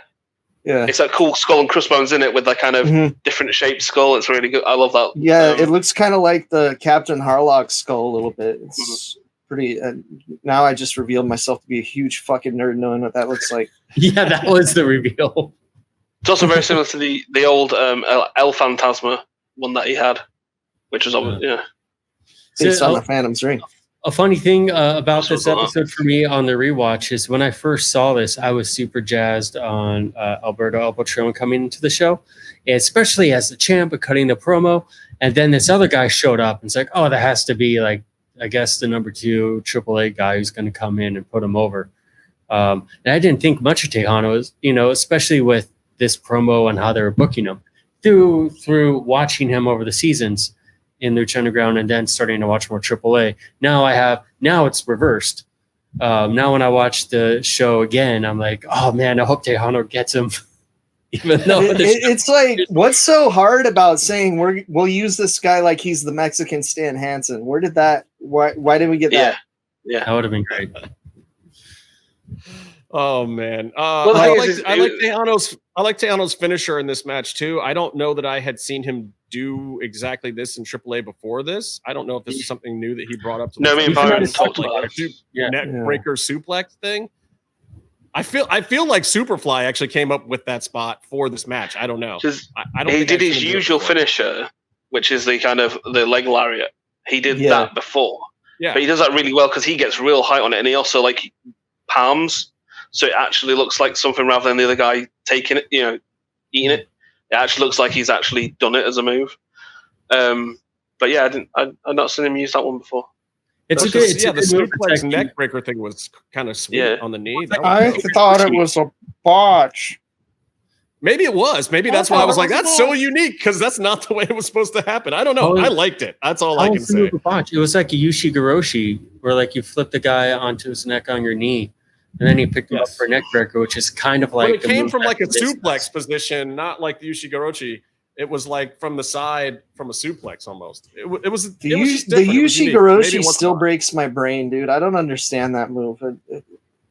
It's that cool skull and crossbones in it with that kind of different shaped skull. It's really good. I love that. Yeah, it looks kind of like the Captain Harlock skull a little bit. It's pretty. Now I just revealed myself to be a huge fucking nerd knowing what that looks like. Yeah, that was the reveal. It's also very similar to the old El Phantasma one that he had, which was based on the Phantom's Ring. A funny thing about this episode for me on the rewatch is when I first saw this, I was super jazzed on Alberto El Patron coming into the show, especially as the champ, but cutting the promo. And then this other guy showed up and it's like, oh, that has to be like, I guess the number 2 AAA guy who's going to come in and put him over. And I didn't think much of Texano, especially with this promo and how they were booking him through watching him over the seasons in Lucha Underground and then starting to watch more AAA. Now it's reversed. Now when I watch the show again, I'm like, oh man, I hope Texano gets him. Even though it's like, what's so hard about saying we'll use this guy like he's the Mexican Stan Hansen? Why did we get that? Yeah, that would have been great. Oh man, I like Texano's finisher in this match too. I don't know that I had seen him do exactly this in AAA before this. I don't know if this is something new that he brought up. No, me and Byron talked about neck breaker suplex thing. I feel like Superfly actually came up with that spot for this match. I don't know. I don't. He did his usual finisher, which is the kind of the leg lariat. He did that before. Yeah, but he does that really well because he gets real height on it, and he also like palms, so it actually looks like something rather than the other guy taking it, eating it. It actually looks like he's actually done it as a move. But yeah, I've not seen him use that one before. It's a good, the suplex neck breaker thing was kind of sweet on the knee. I thought it was a botch. Maybe it was. Maybe that's why I was like, that's so unique because that's not the way it was supposed to happen. I don't know. I liked it. That's all I can say. It was like a Yushi-Goroshi where like you flip the guy onto his neck on your knee and then you pick him up for a neck breaker, which is kind of like. But it came from like a suplex position, not like the Yushi-Goroshi. It was like from the side, from a suplex almost. It was the Yushi-Goroshi still breaks my brain, dude. I don't understand that move.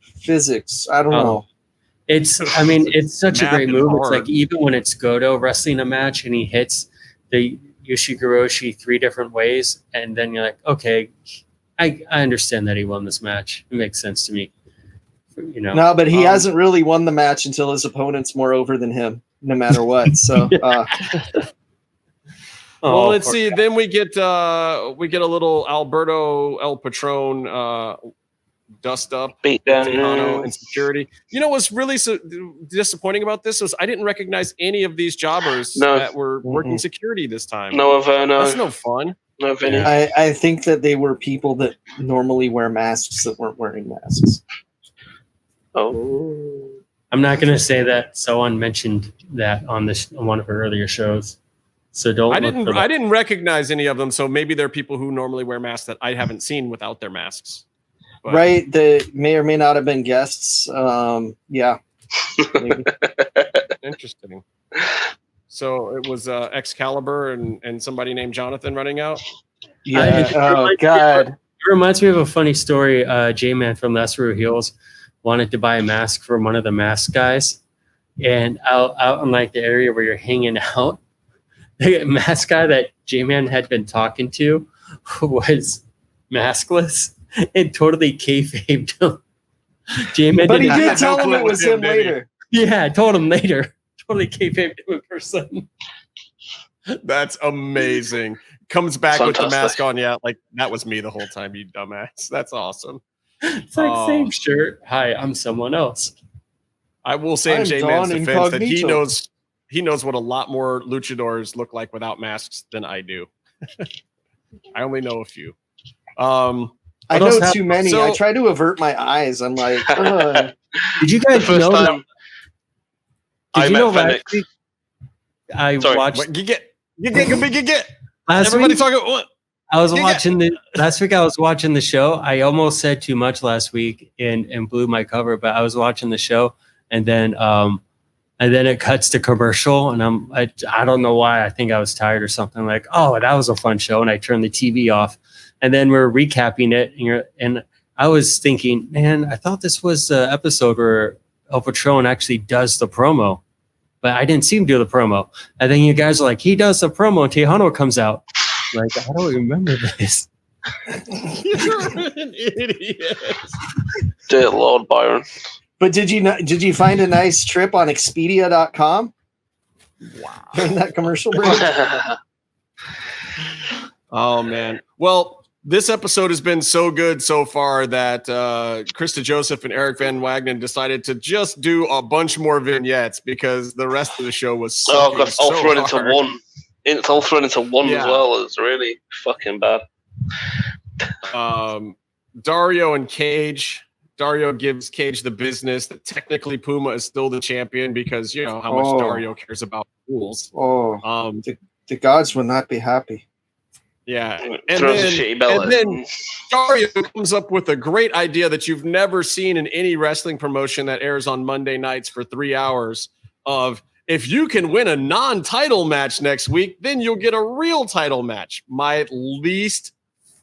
Physics, I don't know. It's such a great move. It's like even when it's Goto wrestling a match and he hits the Yushi-Goroshi 3 different ways, and then you're like, okay, I understand that he won this match. It makes sense to me. No, but he hasn't really won the match until his opponent's more over than him. No matter what, so. Well, let's see. Then we get a little Alberto El Patron dust up, beat down, and security. What's really so disappointing about this was I didn't recognize any of these jobbers that were working security this time. No, that's no fun. No, I think that they were people that normally wear masks that weren't wearing masks. Oh. I'm not going to say that someone mentioned that on one of her earlier shows. So don't. I didn't recognize any of them. So maybe they're people who normally wear masks that I haven't seen without their masks. But. Right. They may or may not have been guests. Yeah. Interesting. So it was Excalibur and somebody named Jonathan running out. Yeah. Oh God. It reminds me of a funny story. J-Man from Lesser Heels wanted to buy a mask from one of the mask guys, and out in like the area where you're hanging out, the mask guy that J-Man had been talking to was maskless and totally kayfabed him. J-Man, but he did tell him it was him later. Yeah, I told him later. Totally kayfabed him in person. That's amazing. Comes back with the mask on. Yeah, like that was me the whole time. You dumbass. That's awesome. It's like same shirt. Hi, I'm someone else. I will say in J-Man's defense that he knows what a lot more luchadors look like without masks than I do. I only know a few. I know too many. I try to avert my eyes. I'm like, did you guys know? Did you know last week? I watched. You get. Everybody talking. What? I was watching last week. I was watching the show. I almost said too much last week and blew my cover. But I was watching the show, and then it cuts to commercial, and I don't know why. I think I was tired or something. Like, oh, that was a fun show, and I turned the TV off. And then we're recapping it, and I was thinking, man, I thought this was the episode where El Patron actually does the promo, but I didn't see him do the promo. And then you guys are like, he does the promo, and Texano comes out. Like, I don't remember this. You're an idiot. Dear Lord, Byron. But did you find a nice trip on Expedia.com? Wow. During that commercial break? Oh man. Well, This episode has been so good so far that Krista Joseph and Eric Van Wagenen decided to just do a bunch more vignettes because the rest of the show was God, all so thrown hard. into one. It's all thrown into one Yeah. as well. It's really fucking bad. Dario and Cage. Dario gives Cage the business that technically Puma is still the champion because you know how much Dario cares about rules. The gods would not be happy. Yeah, Throws a shitty belt and then Dario comes up with a great idea that you've never seen in any wrestling promotion that airs on Monday nights for 3 hours of, if you can win a non-title match next week, then you'll get a real title match. My least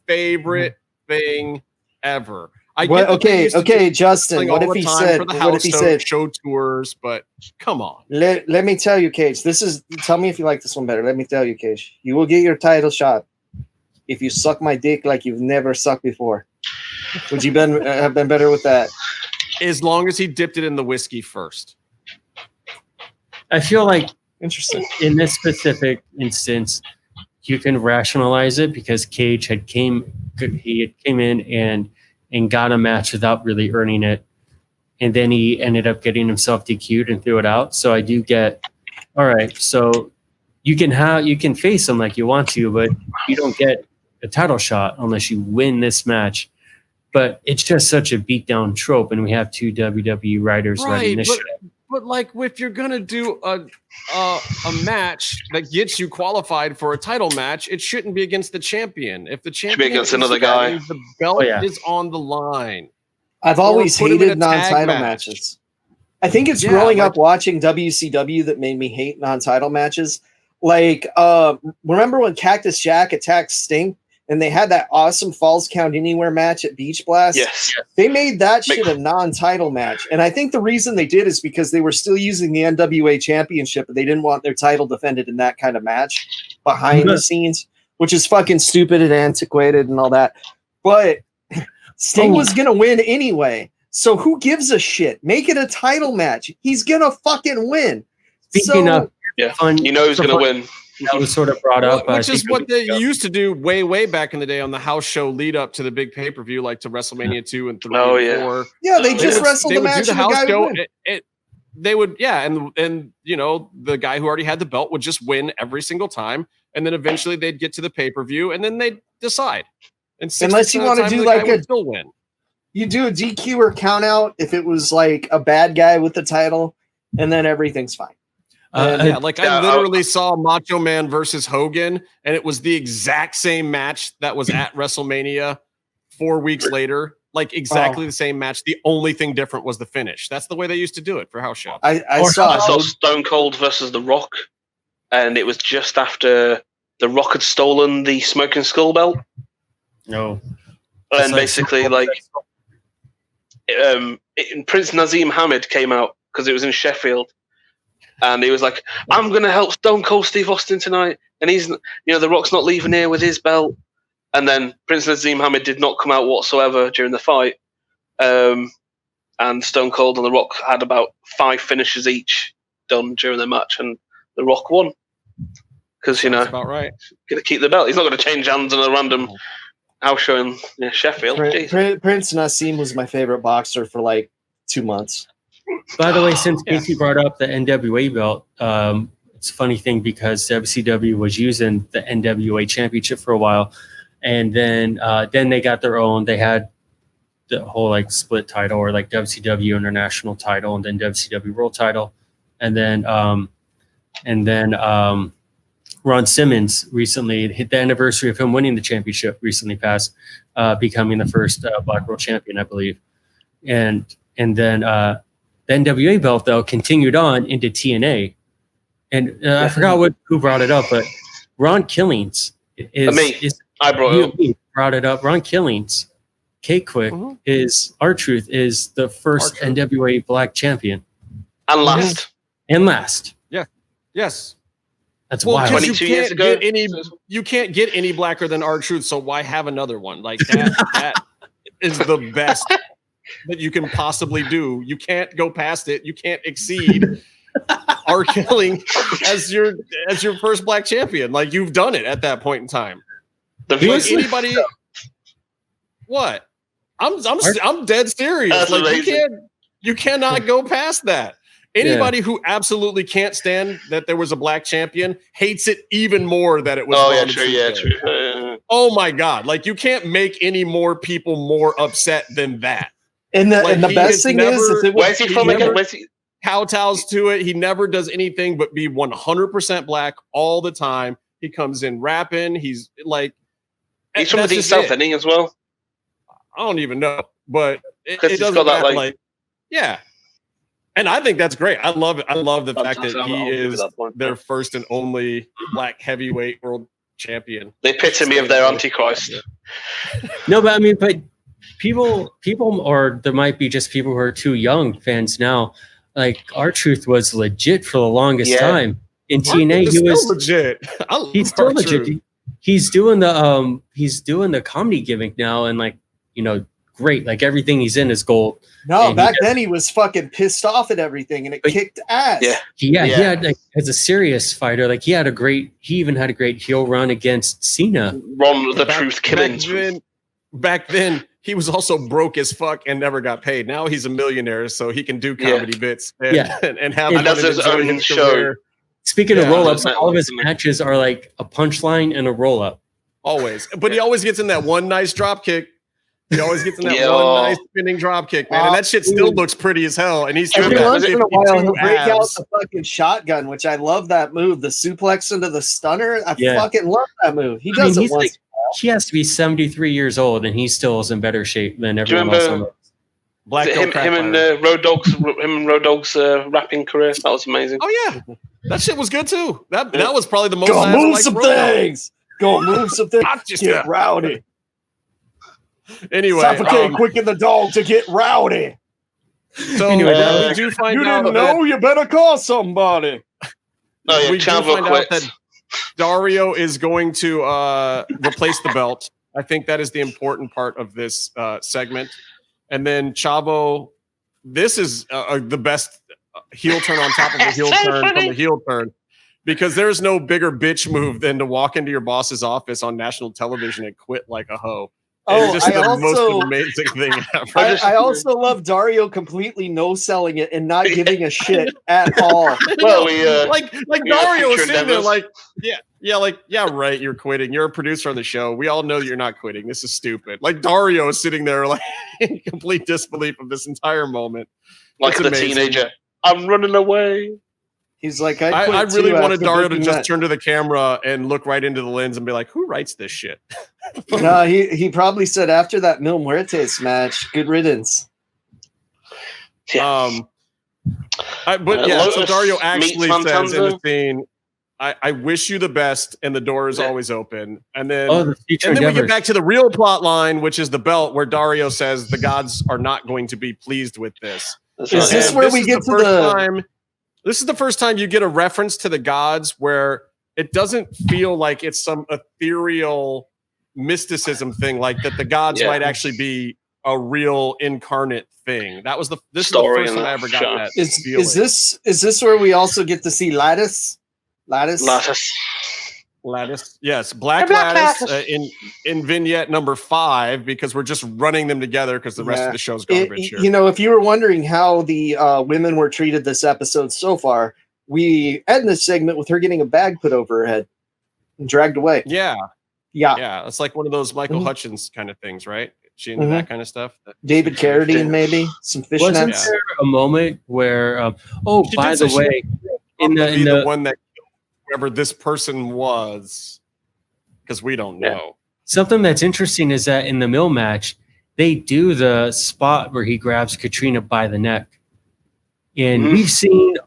favorite thing ever. Okay, Justin. What if he said? What if he said show tours? But come on. Let me tell you, Cage. Tell me if you like this one better. Let me tell you, Cage. You will get your title shot if you suck my dick like you've never sucked before. Would you have been better with that? As long as he dipped it in the whiskey first. I feel like interesting in this specific instance, you can rationalize it because Cage had came in and got a match without really earning it, and then he ended up getting himself DQ'd and threw it out. So I do get, all right. So you can face him like you want to, but you don't get a title shot unless you win this match. But it's just such a beatdown trope, and we have two WWE writers writing this show. But like, if you're gonna do a match that gets you qualified for a title match, it shouldn't be against the champion. If the champion should be against another guy, the belt is on the line. I've always hated non-title matches. I think it's growing up watching WCW that made me hate non-title matches. Like, remember when Cactus Jack attacked Sting? And they had that awesome Falls Count Anywhere match at Beach Blast. Yes. They made that shit a non-title match. And I think the reason they did is because they were still using the NWA championship, but they didn't want their title defended in that kind of match behind the scenes, which is fucking stupid and antiquated and all that. But Sting was going to win anyway. So who gives a shit? Make it a title match. He's going to fucking win. Speaking of you know who's going to win. That was sort of brought up, which is what they used to do way back in the day on the house show lead up to the big pay-per-view, like to WrestleMania 2 and 3 and 4. Yeah, they just wrestled the match and the guy would win. They would, and you know, the guy who already had the belt would just win every single time, and then eventually they'd get to the pay-per-view, and then they'd decide. And unless you want to do like still win. You do a DQ or count out if it was like a bad guy with the title, and then everything's fine. I literally saw Macho Man versus Hogan, and it was the exact same match that was at WrestleMania 4 weeks later. Like exactly the same match. The only thing different was the finish. That's the way they used to do it for house shows. I saw Stone Cold versus The Rock, and it was just after The Rock had stolen the Smoking Skull belt. No. And basically, Prince Nazim Hamid came out because it was in Sheffield. And he was like, I'm going to help Stone Cold Steve Austin tonight. And he's, The Rock's not leaving here with his belt. And then Prince Nazim Hamid did not come out whatsoever during the fight. And Stone Cold and The Rock had about 5 finishes each done during the match. And The Rock won. Because, that's about right. Going to keep the belt. He's not going to change hands in a random house show in Sheffield. Prince Nazim was my favorite boxer for like 2 months. By the way, since Casey brought up the NWA belt, it's a funny thing because WCW was using the NWA championship for a while, and then they got their own. They had the whole like split title or like WCW International title, and then WCW World title, and then Ron Simmons recently hit the anniversary of him winning the championship. Recently passed, becoming the first Black World Champion, I believe, and then. The NWA belt, though, continued on into TNA. And I forgot who brought it up, but Ron Killings brought it up. Ron Killings, K-Quick, is R-Truth is the first NWA black champion. And last. Yeah. Yes. That's wild. 22 years ago. You can't get any blacker than R-Truth, so why have another one? Like that is the best that you can possibly do. You can't go past it. You can't exceed R. Killing as your first black champion. Like you've done it at that point in time. What? I'm dead serious. That's like amazing. you cannot go past that. Anybody who absolutely can't stand that there was a black champion hates it even more that it was. Oh yeah, true. Yeah, true. Oh my God! Like you can't make any more people more upset than that. And the best thing is where's he from again? Kowtows to it. He never does anything but be 100% black all the time. He comes in rapping. He's like, he's from the deep south, isn't he, as well? I don't even know, but it doesn't got that, matter. Yeah. And I think that's great. I love it. I love the fact that he is their first and only black heavyweight world champion. The epitome of their Antichrist. No, but I mean, people, or there might be just people who are too young fans now. Like R-Truth was legit for the longest time in TNA. He was legit. He's still legit. He's doing the comedy gimmick now, and great. Like everything he's in is gold. No, back then he was fucking pissed off at everything, and it kicked ass. He had as a serious fighter, he even had a great heel run against Cena. Ron the Truth Killings. Back then, he was also broke as fuck and never got paid. Now he's a millionaire, so he can do comedy bits and have and that's his own show. Speaking of roll-ups, all of his matches are like a punchline and a roll-up. Always. But he always gets in that one nice drop kick. He always gets in that one nice spinning drop kick, man. And that shit still looks pretty as hell. And he's every once in a while he'll break out the fucking shotgun, which I love that move. The suplex into the stunner. I fucking love that move. He does it once. He has to be 73 years old, and he still is in better shape than everyone else. Black him and Road Dogg's rapping career. That was amazing. Oh yeah, that shit was good too. That was probably the most. Go move some things. Go move some things. Get rowdy. Anyway, suffocate quicken the dog to get rowdy. So anyway, we do find you out didn't know, you better call somebody. Oh yeah, we do find out that Dario is going to replace the belt. I think that is the important part of this segment. And then Chavo, this is the best heel turn on top of a heel turn from a heel turn, because there's no bigger bitch move than to walk into your boss's office on national television and quit like a hoe. It's just the most amazing thing ever. I also love Dario completely no-selling it and not giving a shit at all. Well, we like Dario is sitting there like, right, you're quitting. You're a producer on the show. We all know you're not quitting. This is stupid. Like Dario is sitting there like in complete disbelief of this entire moment. Like the teenager. I'm running away. He's like, I really wanted Dario to just turn to the camera and look right into the lens and be like, who writes this shit? No, he probably said after that Mil Muertes match, good riddance. Yeah. So Dario actually says in the scene, I wish you the best, and the door is always open. And then, we get back to the real plot line, which is the belt, where Dario says the gods are not going to be pleased with this. Is this where we get to the time? This is the first time you get a reference to the gods where it doesn't feel like it's some ethereal mysticism thing, like that the gods might actually be a real incarnate thing. This is the first time I ever got that. Is this where we also get to see Lattice? Yes, Black Lattice in vignette number 5, because we're just running them together because the rest of the show's garbage here. You know, if you were wondering how the women were treated this episode so far, we end this segment with her getting a bag put over her head and dragged away. Yeah. It's like one of those Michael Hutchins kind of things, right? She into that kind of stuff. David Carradine, maybe some fishnets. Wasn't there a moment where? By the way, in the one that whoever this person was, because we don't know. Something that's interesting is that in the Mill match, they do the spot where he grabs Katrina by the neck. And we've seen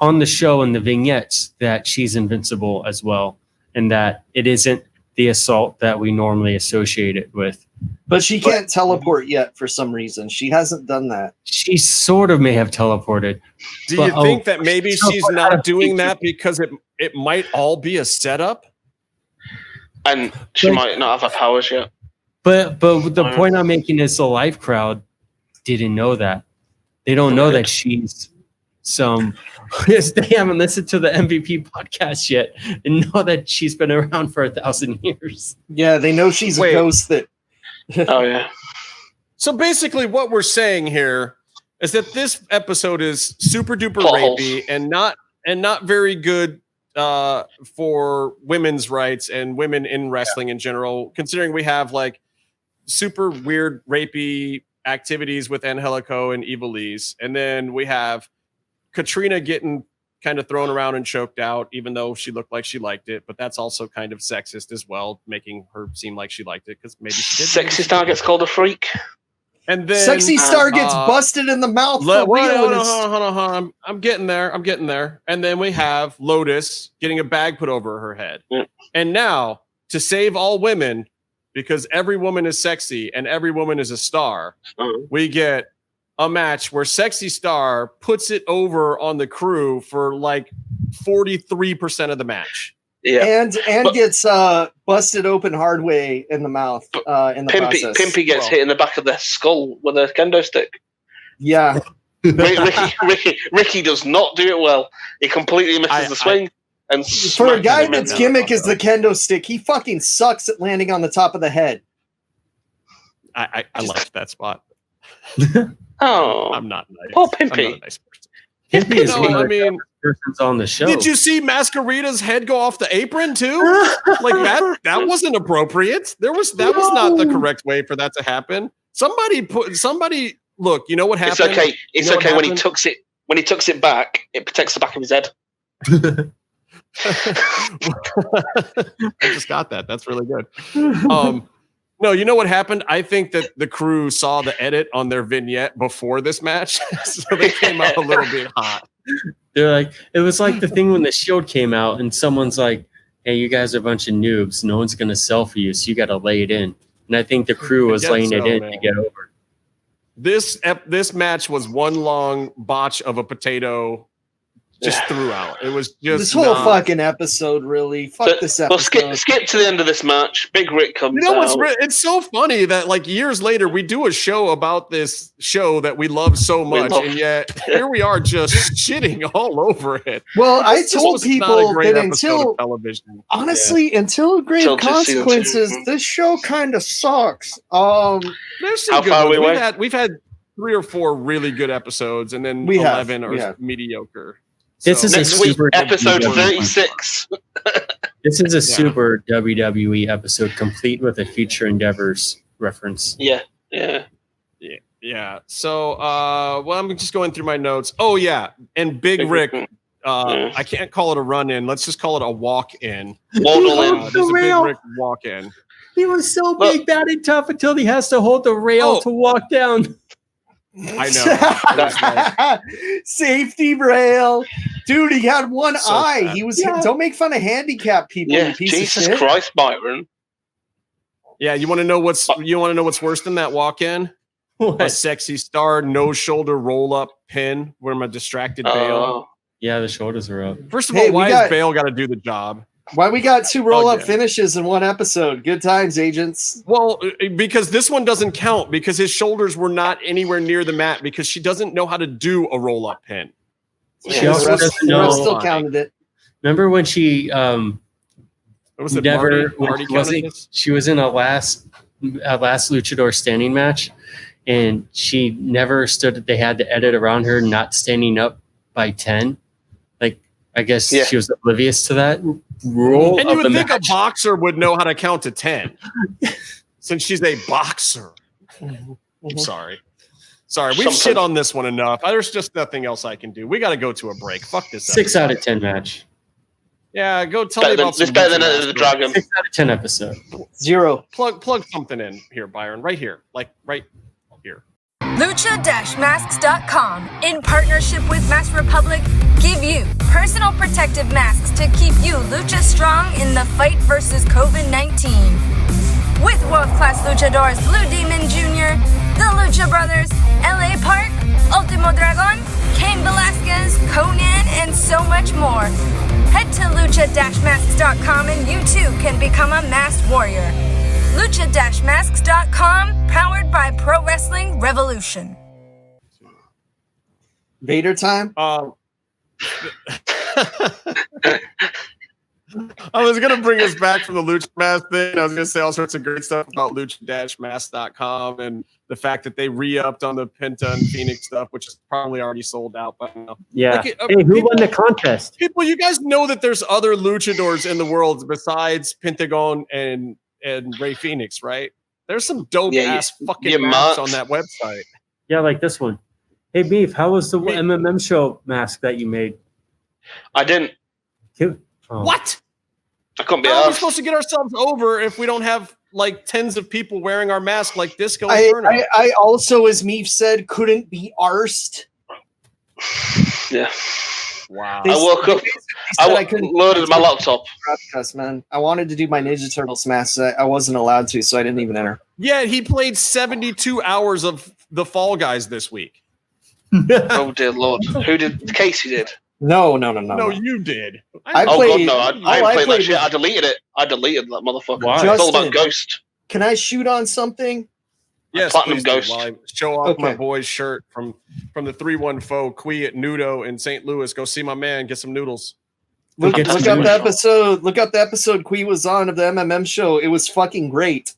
on the show in the vignettes that she's invincible as well, and that it isn't the assault that we normally associate it with. But she can't teleport yet for some reason. She hasn't done that. She sort of may have teleported. Do you think that maybe she's not doing that because it might all be a setup? And she might not have her powers yet. But the point I'm making is the live crowd didn't know that. They don't know that she's some... They haven't listened to the MVP podcast yet and know that she's been around for 1,000 years. Yeah, they know she's a ghost that... Oh, yeah. So basically, what we're saying here is that this episode is super duper rapey and not very good for women's rights and women in wrestling in general. Considering we have like super weird rapey activities with Angelico and Ivelisse, and then we have Katrina getting kind of thrown around and choked out, even though she looked like she liked it. But that's also kind of sexist as well, making her seem like she liked it because maybe she did. Sexy Star gets called a freak. And then Sexy Star gets busted in the mouth. Hold on. I'm getting there. And then we have Lotus getting a bag put over her head. Yeah. And now, to save all women, because every woman is sexy and every woman is a star, we get a match where Sexy Star puts it over on the crew for like 43% of the match. Yeah, and gets busted open hard way in the mouth in the process. Pimpy gets hit in the back of the skull with a kendo stick. Yeah. Ricky does not do it well. He completely misses the swing. And for a guy that's gimmick is the kendo stick, he fucking sucks at landing on the top of the head. I love that spot. Oh, I'm not nice. Poor Pimpy. I'm not a nice person. Pimpy is one of the persons on the show. Did you see Masquerade's head go off the apron too? Like that wasn't appropriate. That was not the correct way for that to happen. Somebody look, you know what happened? It's okay. It's okay when he tucks it back, it protects the back of his head. I just got that. That's really good. No, you know what happened? I think that the crew saw the edit on their vignette before this match, so they came out a little bit hot. They're like, it was like the thing when the Shield came out, and someone's like, "Hey, you guys are a bunch of noobs. No one's gonna sell for you, so you got to lay it in." And I think the crew was laying it in to get over. This match was one long botch of a potato. Just throughout. It was just this whole fucking episode, really. Fuck this episode. Well, skip to the end of this match. Big Rick comes out. It's so funny that like years later we do a show about this show that we love so much, and yet here we are just shitting all over it. Well, I told people that until television, honestly, until Grave Consequences, this show kind of sucks. There's some good ones. We've had 3 or 4 really good episodes, and then 11 are mediocre. This is next week, episode 36. This is a super WWE episode, complete with a future endeavors reference. Yeah. So, well, I'm just going through my notes. Oh yeah, and Big Rick. I can't call it a run-in. Let's just call it a walk-in. There's a Big Rick walk-in. He was so big, bad, and tough until he has to hold the rail to walk down. I know. Safety rail. Dude, he had one eye. Sad. He was don't make fun of handicapped people. Yeah, Jesus Christ, Byron. Yeah, you want to know what's worse than that walk-in? What? A Sexy Star no shoulder roll-up pin where I'm a distracted Bale. Yeah, the shoulders are up. First of all, why has Bale got to do the job? Why we got 2 roll-up finishes in one episode? Good times, agents. Well, because this one doesn't count because his shoulders were not anywhere near the mat because she doesn't know how to do a roll-up pin. She also doesn't know. Still counted it. Remember when she was it Marty she was in a last luchador standing match, and she never stood. They had to edit around her not standing up by 10. Like I guess she was oblivious to that rule. And you would think a boxer would know how to count to 10, since she's a boxer. I'm sorry. We've shit on this one enough. There's just nothing else I can do. We got to go to a break. Fuck this. 6 out of 10 match. Yeah, go tell me about. It's better than the Dragon. 6 out of 10 episode. 0. Plug something in here, Byron. Right here, like right here. Lucha-masks.com, in partnership with Mask Republic, give you personal protective masks to keep you lucha strong in the fight versus COVID-19. With world-class luchadors Blue Demon Jr., the Lucha Brothers, LA Park, Ultimo Dragon, Cain Velasquez, Conan, and so much more. Head to lucha-masks.com and you too can become a masked warrior. Lucha-masks.com, powered by Pro Wrestling Revolution. Vader time? I was going to bring us back from the Lucha Mask thing. I was going to say all sorts of great stuff about lucha-mask.com and the fact that they re-upped on the Penta and Phoenix stuff, which is probably already sold out by now. Yeah. Like, hey, who won the contest? People, you guys know that there's other luchadors in the world besides Pentagon and Rey Phoenix, right? There's some dope-ass fucking masks on that website. Yeah, like this one. Hey, Beef, how was the MMM show mask that you made? I didn't. What? I couldn't be How are we supposed to get ourselves over if we don't have like tens of people wearing our mask like Disco Inferno? I also, as Meef said, couldn't be arsed. Yeah. Wow. I woke up. I loaded my laptop. Man, I wanted to do my Ninja Turtles mask. I wasn't allowed to, so I didn't even enter. Yeah, he played 72 hours of the Fall Guys this week. Oh dear Lord! Who did? Casey did. No, you did. I played that shit. I deleted it. I deleted that motherfucker. Why? It's all about Ghost. Can I shoot on something? Yes, Platinum Ghost. While I show off my boy's shirt from the 314 Quee at Nudo in St. Louis. Go see my man. Get some noodles. Look up the episode. Look up the episode Quee was on of the MMM show. It was fucking great.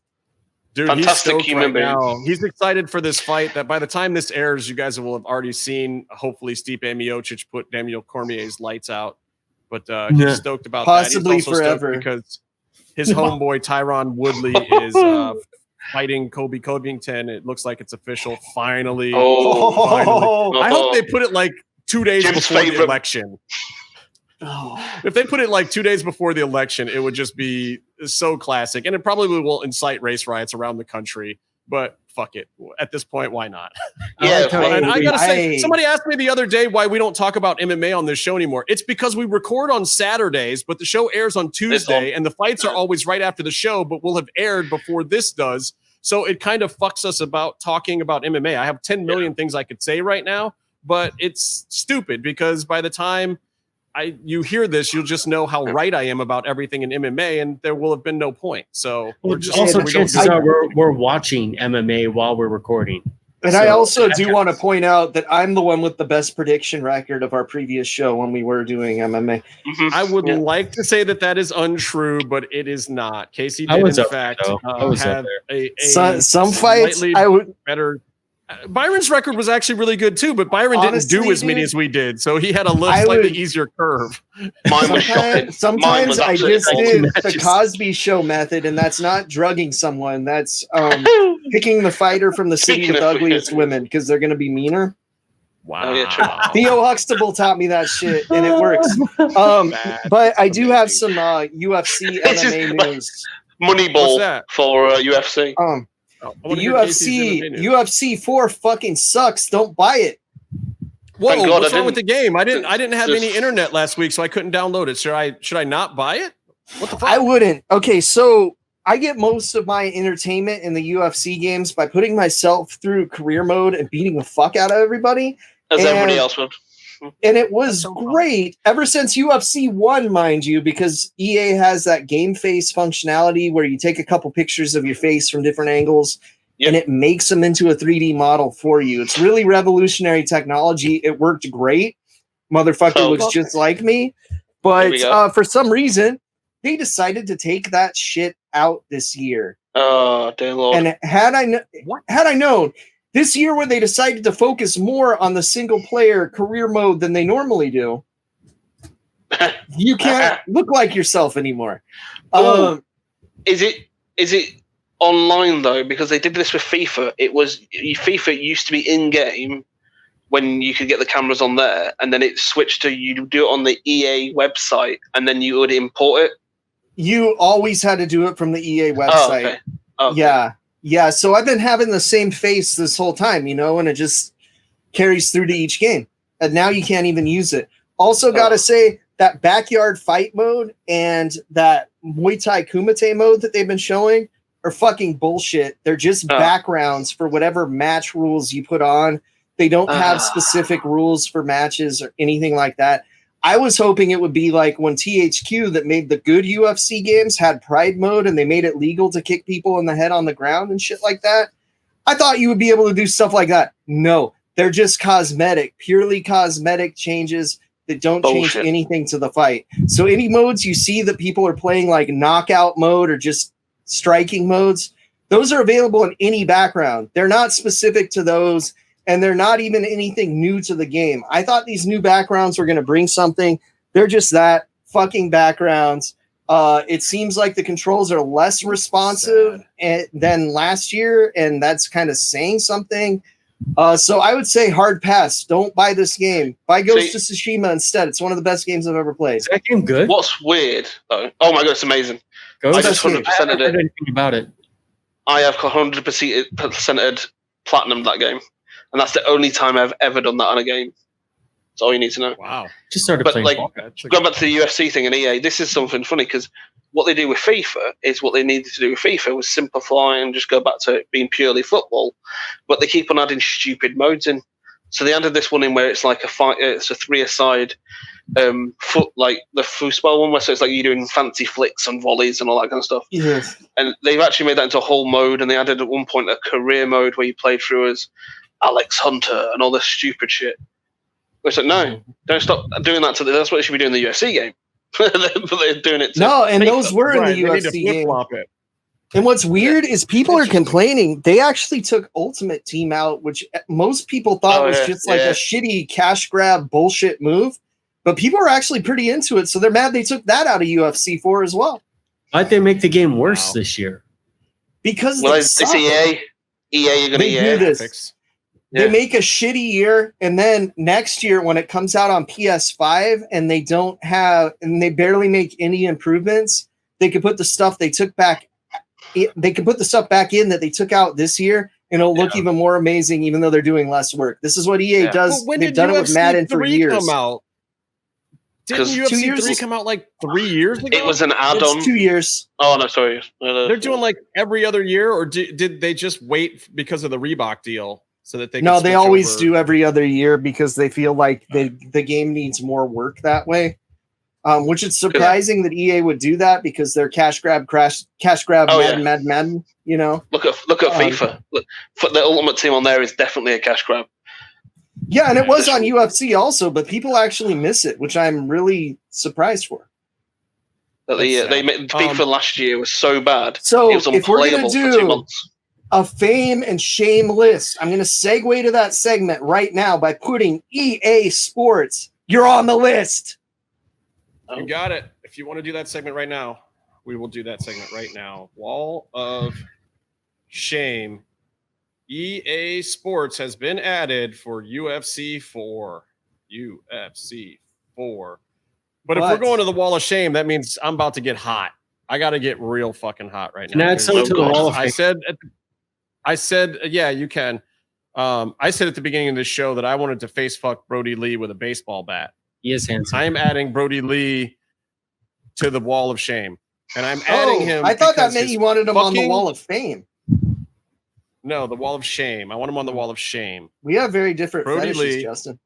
Dude, fantastic he's stoked right now. He's excited for this fight that by the time this airs, you guys will have already seen. Hopefully, Stipe Miocic put Daniel Cormier's lights out. But he's stoked about possibly that. He's also forever because his homeboy Tyron Woodley is fighting Kobe Covington. It looks like it's official. Finally. Finally. I hope they put it like 2 days before the election. If they put it like 2 days before the election, it would just be so classic. And it probably will incite race riots around the country. But fuck it. At this point, why not? Yeah, and I gotta say, somebody asked me the other day why we don't talk about MMA on this show anymore. It's because we record on Saturdays, but the show airs on Tuesday, and the fights are always right after the show, but will have aired before this does. So it kind of fucks us about talking about MMA. I have 10 million things I could say right now, but it's stupid because by the time you hear this, you'll just know how right I am about everything in MMA, and there will have been no point. So chances are we're watching MMA while we're recording. And I also do want to point out that I'm the one with the best prediction record of our previous show when we were doing MMA. Mm-hmm. I would like to say that is untrue, but it is not. Casey did, in fact, have some fights I would better. Byron's record was actually really good too, but Byron didn't do as many as we did, so he had a slightly easier curve. Mine was shocking. Sometimes I just did the Cosby Show method, and that's not drugging someone. That's picking the fighter from the city with ugliest women because they're going to be meaner. Wow. Theo Huxtable taught me that shit, and it works. But I do have some UFC MMA news. Moneyball for UFC. The UFC 4 fucking sucks. Don't buy it. Whoa, what's wrong with the game? I didn't have any internet last week, so I couldn't download it. Should I not buy it? What the fuck? I wouldn't. Okay, so I get most of my entertainment in the UFC games by putting myself through career mode and beating the fuck out of everybody. As everybody else would. And it was great ever since UFC 1, mind you, because EA has that game face functionality where you take a couple pictures of your face from different angles and it makes them into a 3D model for you. It's really revolutionary technology. It worked great. Motherfucker looks just like me. But for some reason, they decided to take that shit out this year. Oh, dear Lord. And had I known, this year when they decided to focus more on the single player career mode than they normally do, you can't look like yourself anymore. Is it online though? Because they did this with FIFA. FIFA used to be in game when you could get the cameras on there, and then it switched to you do it on the EA website, and then you would import it. You always had to do it from the EA website. Oh, okay. Okay. Yeah, so I've been having the same face this whole time, and it just carries through to each game. And now you can't even use it. Also, got to say, that backyard fight mode and that Muay Thai Kumite mode that they've been showing are fucking bullshit. They're just backgrounds for whatever match rules you put on. They don't have specific rules for matches or anything like that. I was hoping it would be like when THQ that made the good UFC games had Pride mode and they made it legal to kick people in the head on the ground and shit like that. I thought you would be able to do stuff like that. No, they're just cosmetic, purely cosmetic changes. that don't change anything to the fight. So any modes you see that people are playing like knockout mode or just striking modes, those are available in any background. They're not specific to those, and they're not even anything new to the game. I thought these new backgrounds were going to bring something. They're just that, fucking backgrounds. It seems like the controls are less responsive than last year, and that's kind of saying something. So I would say hard pass. Don't buy this game. Buy Ghost of Tsushima instead. It's one of the best games I've ever played. Is that game good? What's weird, though? Oh my god, it's amazing. I just 100%ed I haven't heard anything about it. I have 100%ed platinum that game, and that's the only time I've ever done that on a game. That's all you need to know. Wow. Just started playing. Like, going back to the UFC thing and EA, this is something funny because what they do with FIFA is what they needed to do with FIFA was simplify and just go back to it being purely football. But they keep on adding stupid modes in. So they added this one in where it's like it's a 3-a-side foot, like the foosball one, where so it's like you're doing fancy flicks and volleys and all that kind of stuff. Yes. And they've actually made that into a whole mode, and they added at one point a career mode where you played through as Alex Hunter and all this stupid shit. It's like, no, don't stop doing that. That's what they should be doing in the UFC game. But they're doing it. No, and those were in the UFC game. And what's weird is people are complaining. They actually took Ultimate Team out, which most people thought was just like a shitty cash grab bullshit move. But people are actually pretty into it, so they're mad they took that out of UFC 4 as well. Why'd they make the game worse this year? Because it's EA. EA, you're going to do this. They make a shitty year, and then next year when it comes out on PS5 and they barely make any improvements, they could put the stuff they took back. They can put the stuff back in that they took out this year, and it'll look even more amazing, even though they're doing less work. This is what EA does. They've done it with Madden for years. Come out? Didn't UFC 3 come out like 3 years ago? It was an add-on. It's 2 years. Oh, no, sorry. They're doing like every other year, or did they just wait because of the Reebok deal? So that they always do every other year because they feel like the game needs more work that way. Which is surprising that EA would do that because they're cash grab Madden. You know, look at FIFA. Look, the Ultimate Team on there is definitely a cash grab. Yeah, and it was on UFC also, but people actually miss it, which I'm really surprised for. They made FIFA last year was so bad. So it was unplayable for 2 months. A fame and shame list. I'm going to segue to that segment right now by putting EA Sports. You're on the list. You got it. If you want to do that segment right now, we will do that segment right now. Wall of Shame. EA Sports has been added for UFC 4. UFC 4. But if we're going to the Wall of Shame, that means I'm about to get hot. I got to get real fucking hot right now. Add something to the Wall of Shame. I said, yeah, you can. I said at the beginning of this show that I wanted to face fuck Brody Lee with a baseball bat. He is handsome. I am adding Brody Lee to the Wall of Shame. And I'm adding him. I thought that meant you wanted him on the Wall of Fame. No, the Wall of Shame. I want him on the Wall of Shame. We have very different Brody fetishes, Lee. Justin.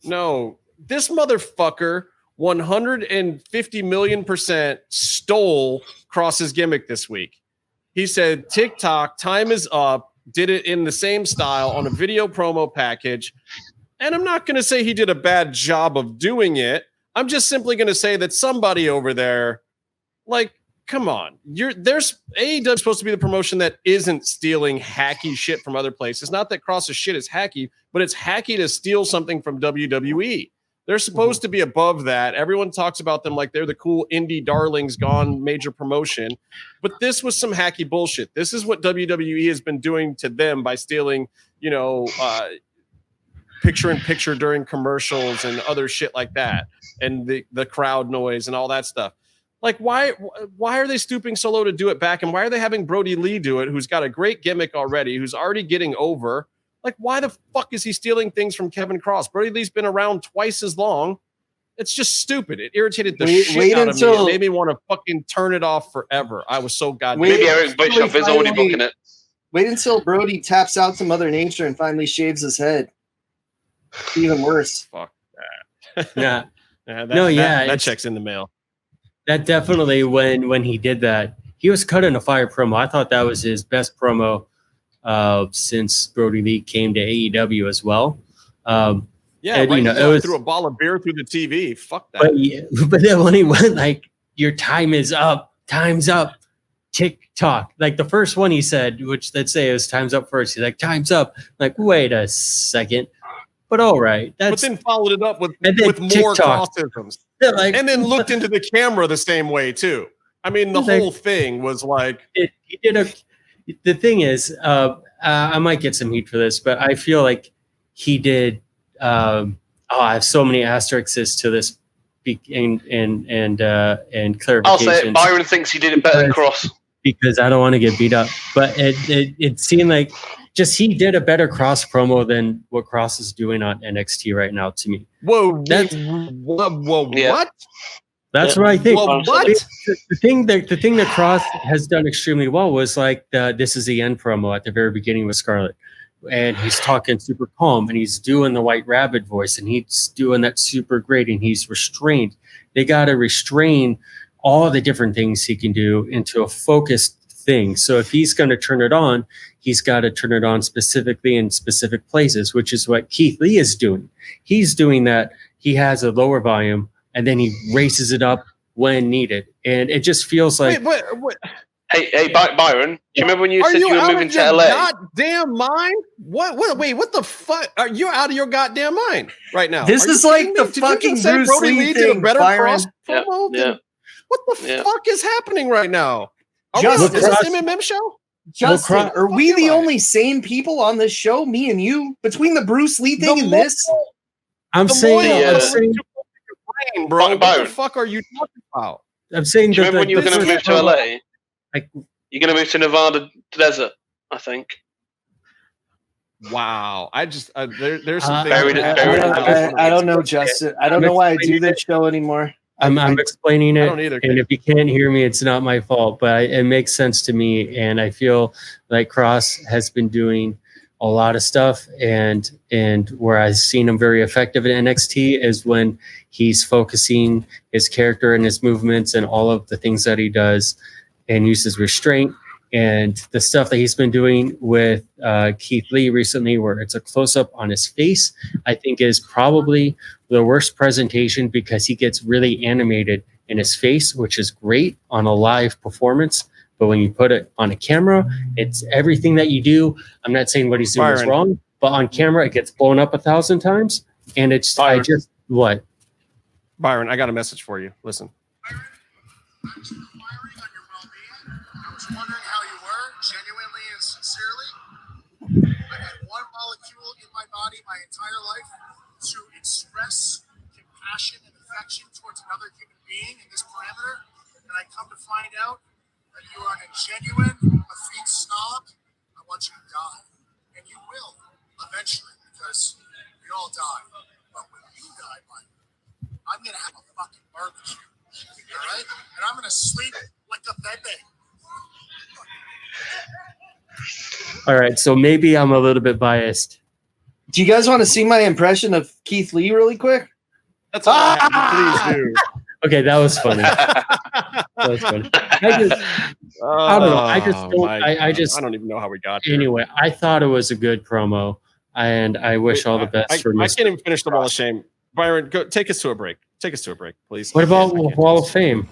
No, this motherfucker 150 million% stole Cross's gimmick this week. He said, TikTok, time is up, did it in the same style on a video promo package. And I'm not going to say he did a bad job of doing it. I'm just simply going to say that somebody over there, like, come on. There's AEW supposed to be the promotion that isn't stealing hacky shit from other places. Not that Cross's shit is hacky, but it's hacky to steal something from WWE. They're supposed to be above that. Everyone talks about them like they're the cool indie darlings gone major promotion. But this was some hacky bullshit. This is what WWE has been doing to them by stealing, picture-in-picture during commercials and other shit like that. And the crowd noise and all that stuff. Like, why are they stooping so low to do it back? And why are they having Brody Lee do it, who's got a great gimmick already, who's already getting over? Like, why the fuck is he stealing things from Kevin Cross? Brody Lee's been around twice as long. It's just stupid. It irritated the shit out of me. It made me want to fucking turn it off forever. I was so goddamn. Maybe Eric Bischoff is already booking it. Wait until Brody taps out to Mother Nature and finally shaves his head. Even worse. Fuck that. Yeah. That check's in the mail. That definitely, when he did that, he was cutting a fire promo. I thought that was his best promo since Brody Lee came to AEW as well. Yeah, and, right. you know, it was threw a ball of beer through the TV. Fuck that. But then when he went like, "Your time is up. Time's up." TikTok. Like the first one he said, which they'd say is "time's up" first. He's like, "Time's up." Like, wait a second. But all right. But then followed it up with more TikTok. crossisms. Yeah, like, and then looked into the camera the same way too. I mean, the whole thing was like he did the thing is, I might get some heat for this, but I feel like he did. I have so many asterisks to this, and clarifications. I'll say it. Byron thinks he did it better than Cross because I don't want to get beat up. But it seemed like just he did a better Cross promo than what Cross is doing on NXT right now. To me, whoa, yeah. What? That's what I think. Well, what? The thing that Cross has done extremely well was like "This Is the End" promo at the very beginning with Scarlett, and he's talking super calm, and he's doing the White Rabbit voice, and he's doing that super great, and he's restrained. They got to restrain all the different things he can do into a focused thing. So if he's going to turn it on, he's got to turn it on specifically in specific places, which is what Keith Lee is doing. He's doing that. He has a lower volume, and then he races it up when needed. And it just feels like... Wait. Hey, Byron, do you remember when you said you were moving to LA? Goddamn mind? Wait, what the fuck? Are you out of your goddamn mind right now? This is like the fucking Bruce Lee thing, Byron. Yeah. What the fuck is happening right now? Is this MMM show? Justin, are we the only sane people on this show? Me and you? Between the Bruce Lee thing and this? I'm saying, bro, what the fuck are you talking about? I'm saying, do you remember when you were going to move to LA? You're going to move to Nevada desert, I think. Wow, I just there's some things. I don't know, Justin. I don't know why I do this show anymore. I'm explaining it, I don't either, and if you can't hear me, it's not my fault. But it makes sense to me, and I feel like Cross has been doing a lot of stuff, and where I've seen him very effective in NXT is when he's focusing his character and his movements and all of the things that he does, and uses restraint. And the stuff that he's been doing with Keith Lee recently, where it's a close-up on his face, I think is probably the worst presentation because he gets really animated in his face, which is great on a live performance. But when you put it on a camera, it's everything that you do. I'm not saying what he's doing is wrong, but on camera, it gets blown up 1,000 times. And it's, what? Byron, I got a message for you. Listen. Wondering how you were, genuinely and sincerely. I had one molecule in my body my entire life to express compassion and affection towards another human being in this parameter, and I come to find out that you are a genuine, effete snob. I want you to die, and you will eventually, because we all die. But when you die, Mike, I'm gonna have a fucking barbecue, all right? And I'm gonna sleep like a bebe. All right, so maybe I'm a little bit biased. Do you guys want to see my impression of Keith Lee really quick? That's all I have. Please do. Okay, that was funny. I don't know. I don't even know how we got here. Anyway, I thought it was a good promo, and I wish all the best for Mr. I can't even finish the Wall of Shame. Byron, go take us to a break. Take us to a break, please. What about Wall of Fame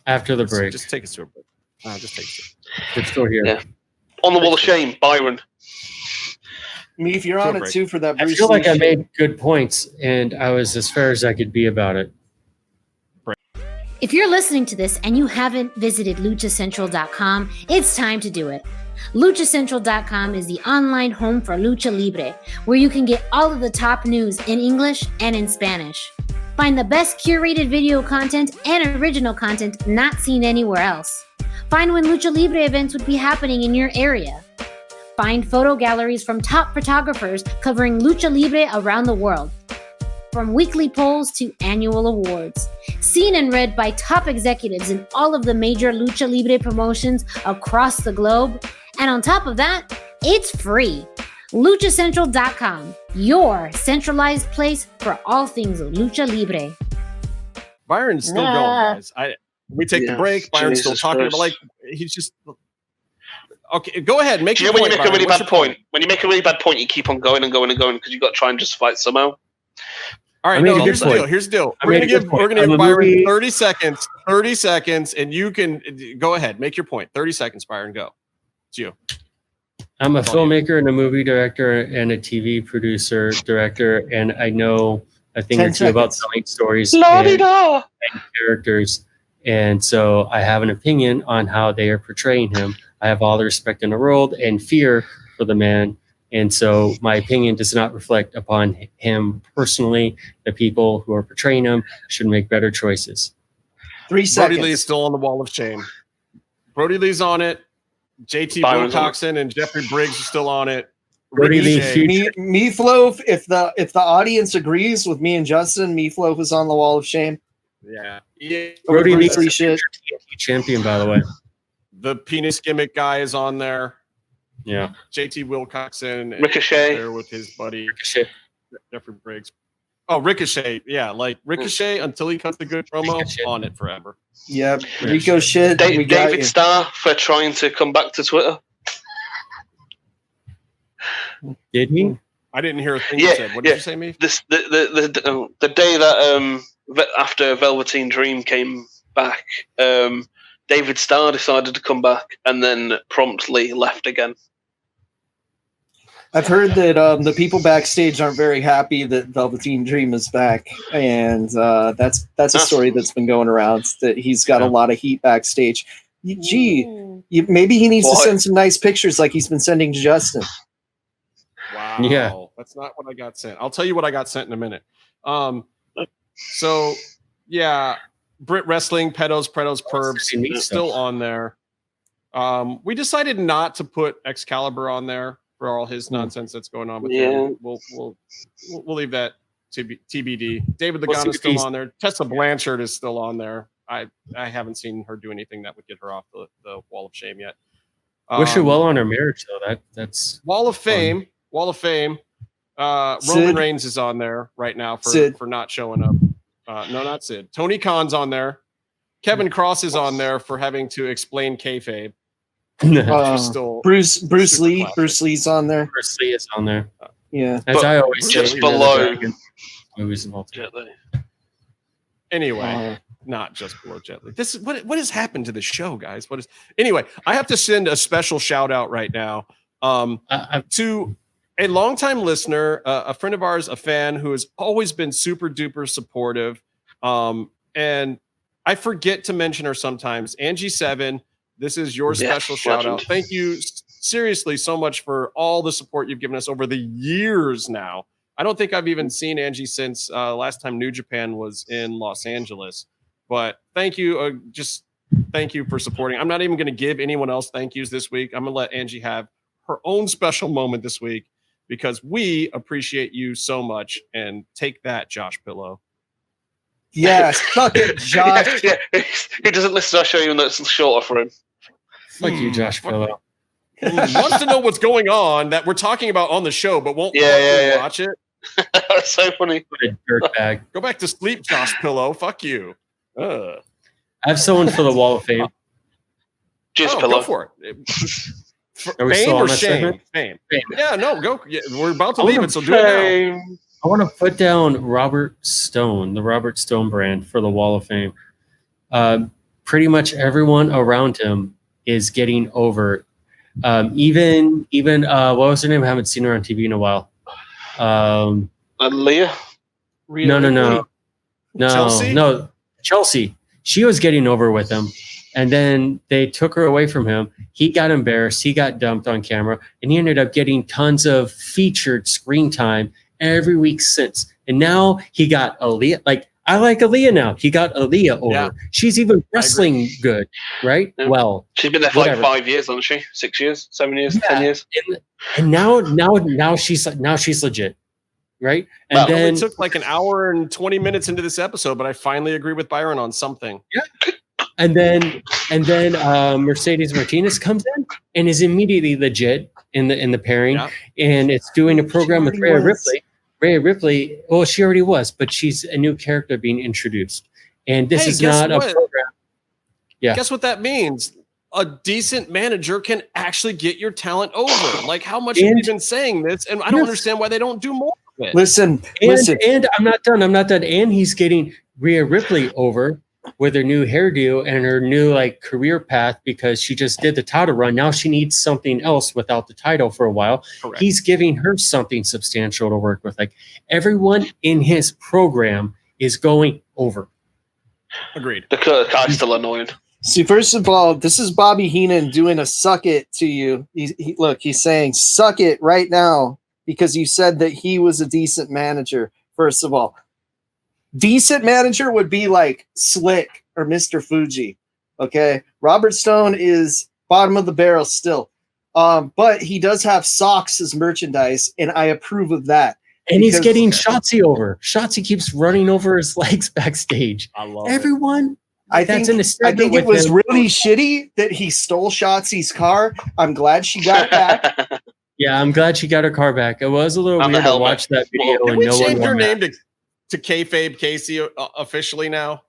after the break? Just take us to a break. Just take us. It's still here. Yeah. On the Wall of Shame, Byron. Me, if you're on it too for that Bruce I feel like Lee I made good points, and I was as fair as I could be about it. If you're listening to this and you haven't visited luchacentral.com, it's time to do it. luchacentral.com is the online home for Lucha Libre, where you can get all of the top news in English and in Spanish. Find the best curated video content and original content not seen anywhere else. Find when Lucha Libre events would be happening in your area. Find photo galleries from top photographers covering Lucha Libre around the world. From weekly polls to annual awards. Seen and read by top executives in all of the major Lucha Libre promotions across the globe. And on top of that, it's free. LuchaCentral.com, your centralized place for all things Lucha Libre. Byron's still going, guys. We take the break. Byron's still talking, but he's just okay. Go ahead, make your point. When you make a really bad point, you keep on going and going and going because you've got to try and justify it somehow. All right, no, here's the deal. Here's the deal. We're gonna give Byron 30 seconds. 30 seconds, and you can go ahead. Make your point. 30 seconds, Byron. Go. It's you. I'm a filmmaker and a movie director and a TV producer, director, and I know a thing or two about telling stories and characters. And so I have an opinion on how they are portraying him. I have all the respect in the world and fear for the man. And so my opinion does not reflect upon him personally. The people who are portraying him should make better choices. 3 seconds. Brody Lee is still on the wall of shame. Brody Lee's on it. JT Wilcoxon and Jeffrey Briggs are still on it. Brody Lee, Meatloaf, if the audience agrees with me and Justin, Meatloaf is on the wall of shame. Yeah. Brody Lee shit. Champion, by the way. The penis gimmick guy is on there. Yeah. JT Wilcoxon. Ricochet. There with his buddy. Jeffrey Briggs. Oh, Ricochet. Yeah, like Ricochet until he cuts the good promo on it forever. Yep. Rico shit. David Starr for trying to come back to Twitter. Did he? I didn't hear a thing you said. What did you say, me? The day that after Velveteen Dream came back, David Starr decided to come back and then promptly left again. I've heard that the people backstage aren't very happy that Velveteen Dream is back, and that's a story that's been going around. That he's got a lot of heat backstage. Maybe he needs to send some nice pictures like he's been sending to Justin. Wow. Yeah, that's not what I got sent. I'll tell you what I got sent in a minute. So yeah, Brit Wrestling, Pedos, Perbs, still on there. We decided not to put Excalibur on there for all his nonsense that's going on with him. We'll leave that to TBD. David Lagana is still on there. Tessa Blanchard is still on there. I haven't seen her do anything that would get her off the wall of shame yet. Wish her well on her marriage though. That's Wall of Fame. Fun. Wall of Fame. Roman Reigns is on there right now for not showing up. No, not Sid. Tony Khan's on there. Kevin Cross is on there for having to explain kayfabe. Bruce Lee. Classic. Bruce Lee's on there. Bruce Lee is on there. Yeah. As I always say, just below movies of all time. Jet Li. Anyway, not just below Jet Li. This is what has happened to the show, guys. Anyway, I have to send a special shout out right now to a longtime listener, a friend of ours, a fan who has always been super duper supportive. And I forget to mention her sometimes. Angie7, this is your special shout out. Thank you seriously so much for all the support you've given us over the years now. I don't think I've even seen Angie since last time New Japan was in Los Angeles. But thank you. Just thank you for supporting. I'm not even going to give anyone else thank yous this week. I'm going to let Angie have her own special moment this week because we appreciate you so much. And take that, Josh Pillow. Yes, fuck it, Josh. He doesn't listen to our show even though it's shorter for him. Fuck you, Josh Pillow. Wants to know what's going on that we're talking about on the show, but won't watch it. That's so funny. What a dirtbag. Go back to sleep, Josh Pillow. Fuck you. I have someone for the Wall of Fame. Just Pillow. Go for it. Fame or shame? Fame. Yeah, no, go. Yeah, we're about to leave it, so do it now. I want to put down Robert Stone, the Robert Stone brand for the Wall of Fame. Pretty much everyone around him is getting over. Even what was her name? I haven't seen her on TV in a while. Leah? No. Chelsea. She was getting over with him. And then they took her away from him. He got embarrassed. He got dumped on camera. And he ended up getting tons of featured screen time every week since. And now he got Aaliyah. Like, I like Aaliyah now. He got Aaliyah over. Yeah. She's even wrestling good, right? Yeah. Well, she's been there for like 5 years, hasn't she? 6 years, 7 years, 10 years. And now she's legit, right? And then it took like an hour and 20 minutes into this episode, but I finally agree with Byron on something. Yeah. And then Mercedes Martinez comes in and is immediately legit in the pairing, and it's doing a program with Rhea Ripley. Rhea Ripley, well, she already was, but she's a new character being introduced, and this is not a program. Yeah, guess what that means? A decent manager can actually get your talent over. Like, how much have we been saying this, and I don't understand why they don't do more Listen. And I'm not done. And he's getting Rhea Ripley over with her new hairdo and her new like career path because she just did the title run. Now she needs something else without the title for a while. Correct. He's giving her something substantial to work with. Like everyone in his program is going over. Agreed. The guy's still annoying. See, first of all, this is Bobby Heenan doing a suck it to you. He's saying suck it right now because you said that he was a decent manager. First of all, decent manager would be like Slick or Mr. Fuji. Okay. Robert Stone is bottom of the barrel still. But he does have socks as merchandise, and I approve of that. And he's getting Shotzi over. Shotzi keeps running over his legs backstage. I love everyone. I think it was really shitty that he stole Shotzi's car. I'm glad she got it back. Yeah, I'm glad she got her car back. It was a little weird to watch that video. Can and we no change one her name to Kayfabe Casey officially now?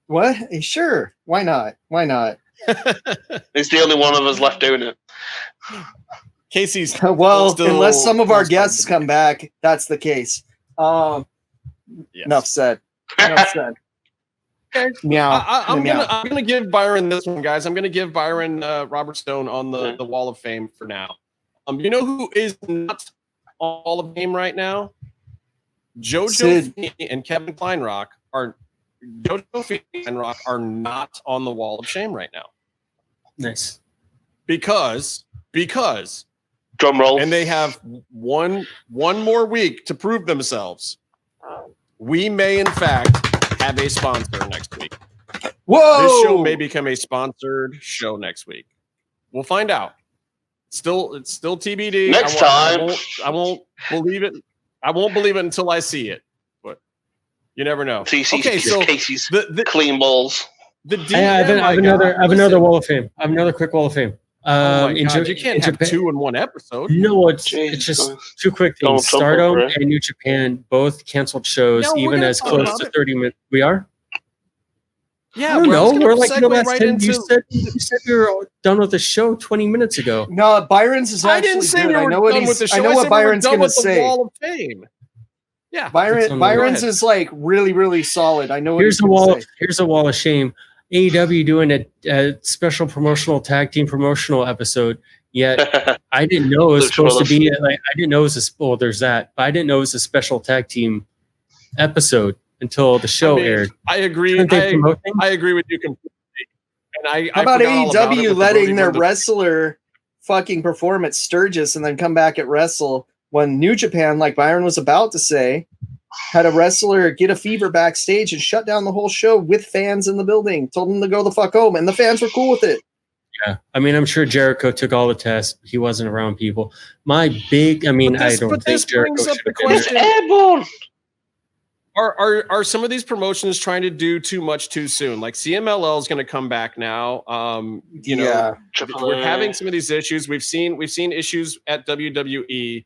What? Sure. Why not? He's the only one of us left doing it. Casey's unless some of our guests come back, that's the case. Yes. Enough said. Meow. I'm gonna give Byron this one, guys. I'm gonna give Byron Robert Stone on the Wall of Fame for now. You know who is not on the Wall of Fame right now? JoJo Feeney and Kevin Kleinrock are not on the Wall of Shame right now. Nice. Because drum roll. And they have one more week to prove themselves. We may in fact have a sponsor next week. Whoa! This show may become a sponsored show next week. We'll find out. It's still TBD. Next time. I won't believe it. I won't believe it until I see it. But you never know. Casey's the clean balls. I have another Wall of Fame. I have another quick Wall of Fame. You can't have two in one episode. No, it's just two quick things. Stardom and New Japan both canceled shows, even as close to 30 minutes. We are? Yeah, I don't know. We're like you said you were done with the show 20 minutes ago. No, Byron's is actually good. I know what Byron's going to say. Wall of Fame. Yeah, Byron's is like really, really solid. I know. Here's a wall of shame. AEW doing a special promotional tag team promotional episode. Yet I didn't know it was supposed to be like I didn't know it was there's that, but I didn't know it was a special tag team episode until the show aired. I agree. I agree with you completely. And how about AEW letting their wrestler fucking perform at Sturgis and then come back at Wrestle when New Japan, like Byron was about to say, had a wrestler get a fever backstage and shut down the whole show with fans in the building, told them to go the fuck home, and the fans were cool with it. Yeah. I mean, I'm sure Jericho took all the tests. He wasn't around people. I don't think Jericho should have been airborne. Are some of these promotions trying to do too much too soon? Like CMLL is going to come back now. We're having some of these issues. We've seen issues at WWE.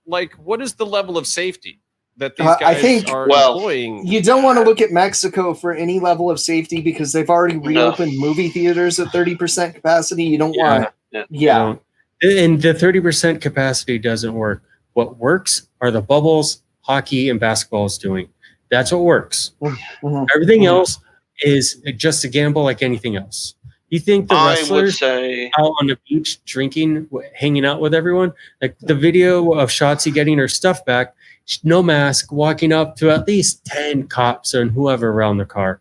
Like, what is the level of safety that these guys are employing? You don't want to look at Mexico for any level of safety because they've already reopened movie theaters at 30% capacity. You don't want And the 30% capacity doesn't work. What works are the bubbles hockey and basketball is doing. That's what works. Mm-hmm. Everything else is just a gamble like anything else. You think the wrestlers out on the beach drinking, hanging out with everyone, like the video of Shotzi getting her stuff back, no mask, walking up to at least 10 cops and whoever around the car,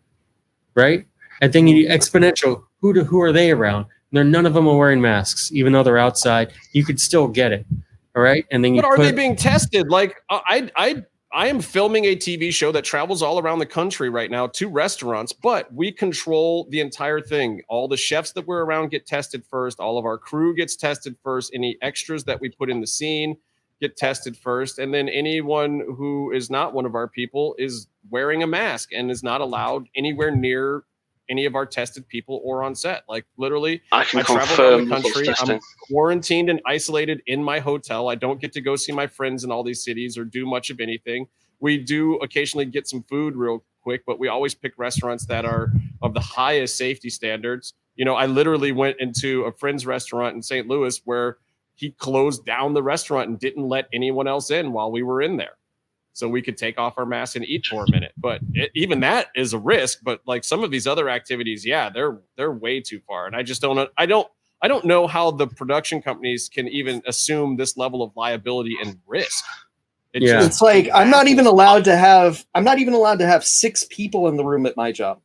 right? And then you exponential, who are they around? None of them are wearing masks, even though they're outside. You could still get it, all right? And then are they being tested? Like I am filming a TV show that travels all around the country right now to restaurants, but we control the entire thing. All the chefs that we're around get tested first. All of our crew gets tested first. Any extras that we put in the scene get tested first. And then anyone who is not one of our people is wearing a mask and is not allowed anywhere near any of our tested people or on set. Like literally, I travel around the country. I'm quarantined and isolated in my hotel. I don't get to go see my friends in all these cities or do much of anything. We do occasionally get some food real quick, but we always pick restaurants that are of the highest safety standards. I literally went into a friend's restaurant in St. Louis where he closed down the restaurant and didn't let anyone else in while we were in there, so we could take off our masks and eat for a minute. But even that is a risk. But like some of these other activities, yeah, they're way too far. And I just I don't know how the production companies can even assume this level of liability and risk. It's like I'm not even allowed to have 6 people in the room at my job.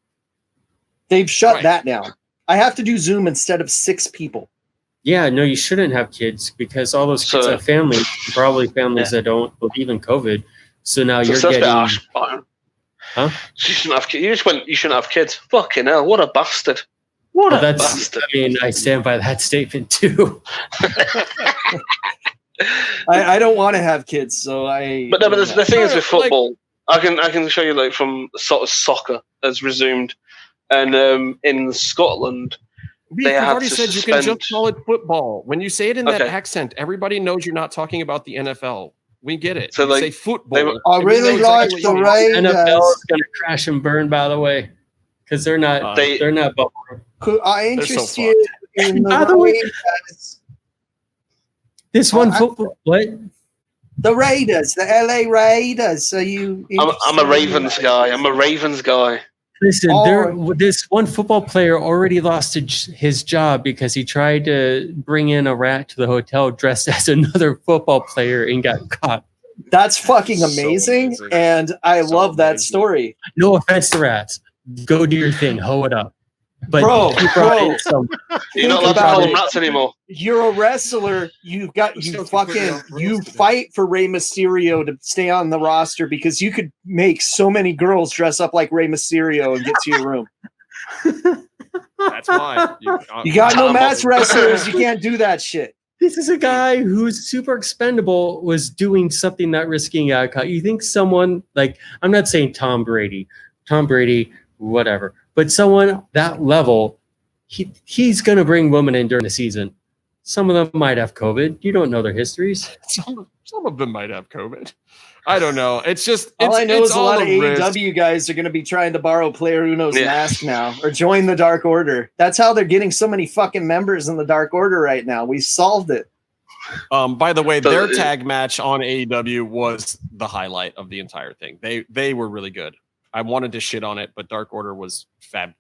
They've shut that down. I have to do Zoom instead of 6 people. Yeah, no, you shouldn't have kids because all those kids have families, probably families that don't believe in COVID. So now you're getting. Huh? You shouldn't have kids. You shouldn't have kids. Fucking hell! What a bastard! What a bastard! I mean, I stand by that statement too. I don't want to have kids, so I. But the thing is with football, I can show you like from sort of soccer has resumed, and in Scotland. You've already said you can just call it football. When you say it in that accent, everybody knows you're not talking about the NFL. We get it. So you say football. I really like the Raiders. NFL is going to crash and burn, by the way, because they're not. They're not. I interest you in the Raiders. This one football. What? The Raiders, the LA Raiders. So I'm a Ravens guy. Listen, this one football player already lost his job because he tried to bring in a rat to the hotel dressed as another football player and got caught. That's fucking amazing, and I love that story. No offense to rats. Go do your thing. Hoe it up. But bro, you're not allowed to call them rats anymore. You're a wrestler. You fight for Rey Mysterio to stay on the roster because you could make so many girls dress up like Rey Mysterio and get to your room. That's why you got no mass wrestlers. You can't do that shit. This is a guy who's super expendable, was doing something not risking out. You think someone like, I'm not saying Tom Brady, whatever. But someone that level, he's going to bring women in during the season. Some of them might have COVID. You don't know their histories. Some of them might have COVID. I don't know. It's just all I know is a lot of AEW guys are going to be trying to borrow Player Uno's mask now or join the Dark Order. That's how they're getting so many fucking members in the Dark Order right now. We solved it. By the way, their tag match on AEW was the highlight of the entire thing. They were really good. I wanted to shit on it, but Dark Order was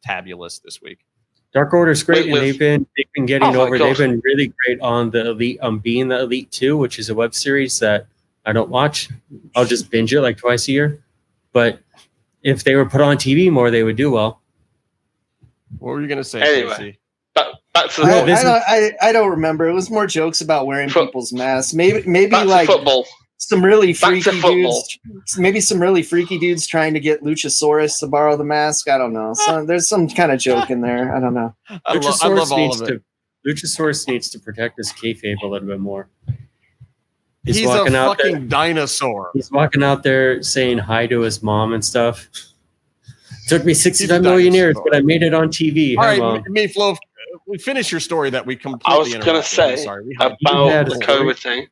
fabulous this week. Dark Order's great, and they've been getting over. They've been really great on the Elite, Being the Elite 2, which is a web series that I don't watch. I'll just binge it like twice a year. But if they were put on TV more, they would do well. What were you gonna say? Anyway, back to the I don't remember. It was more jokes about wearing people's masks. Maybe like football. Some really freaky dudes. Maybe some really freaky dudes trying to get Luchasaurus to borrow the mask. I don't know. There's some kind of joke in there. I don't know. I love all of it. Luchasaurus needs to protect his kayfabe a little bit more. He's a fucking dinosaur. He's walking out there saying hi to his mom and stuff. Took me 65 million years, but I made it on TV. All right, Meatloaf, we finish your story that we completely. I was going to say about the COVID thing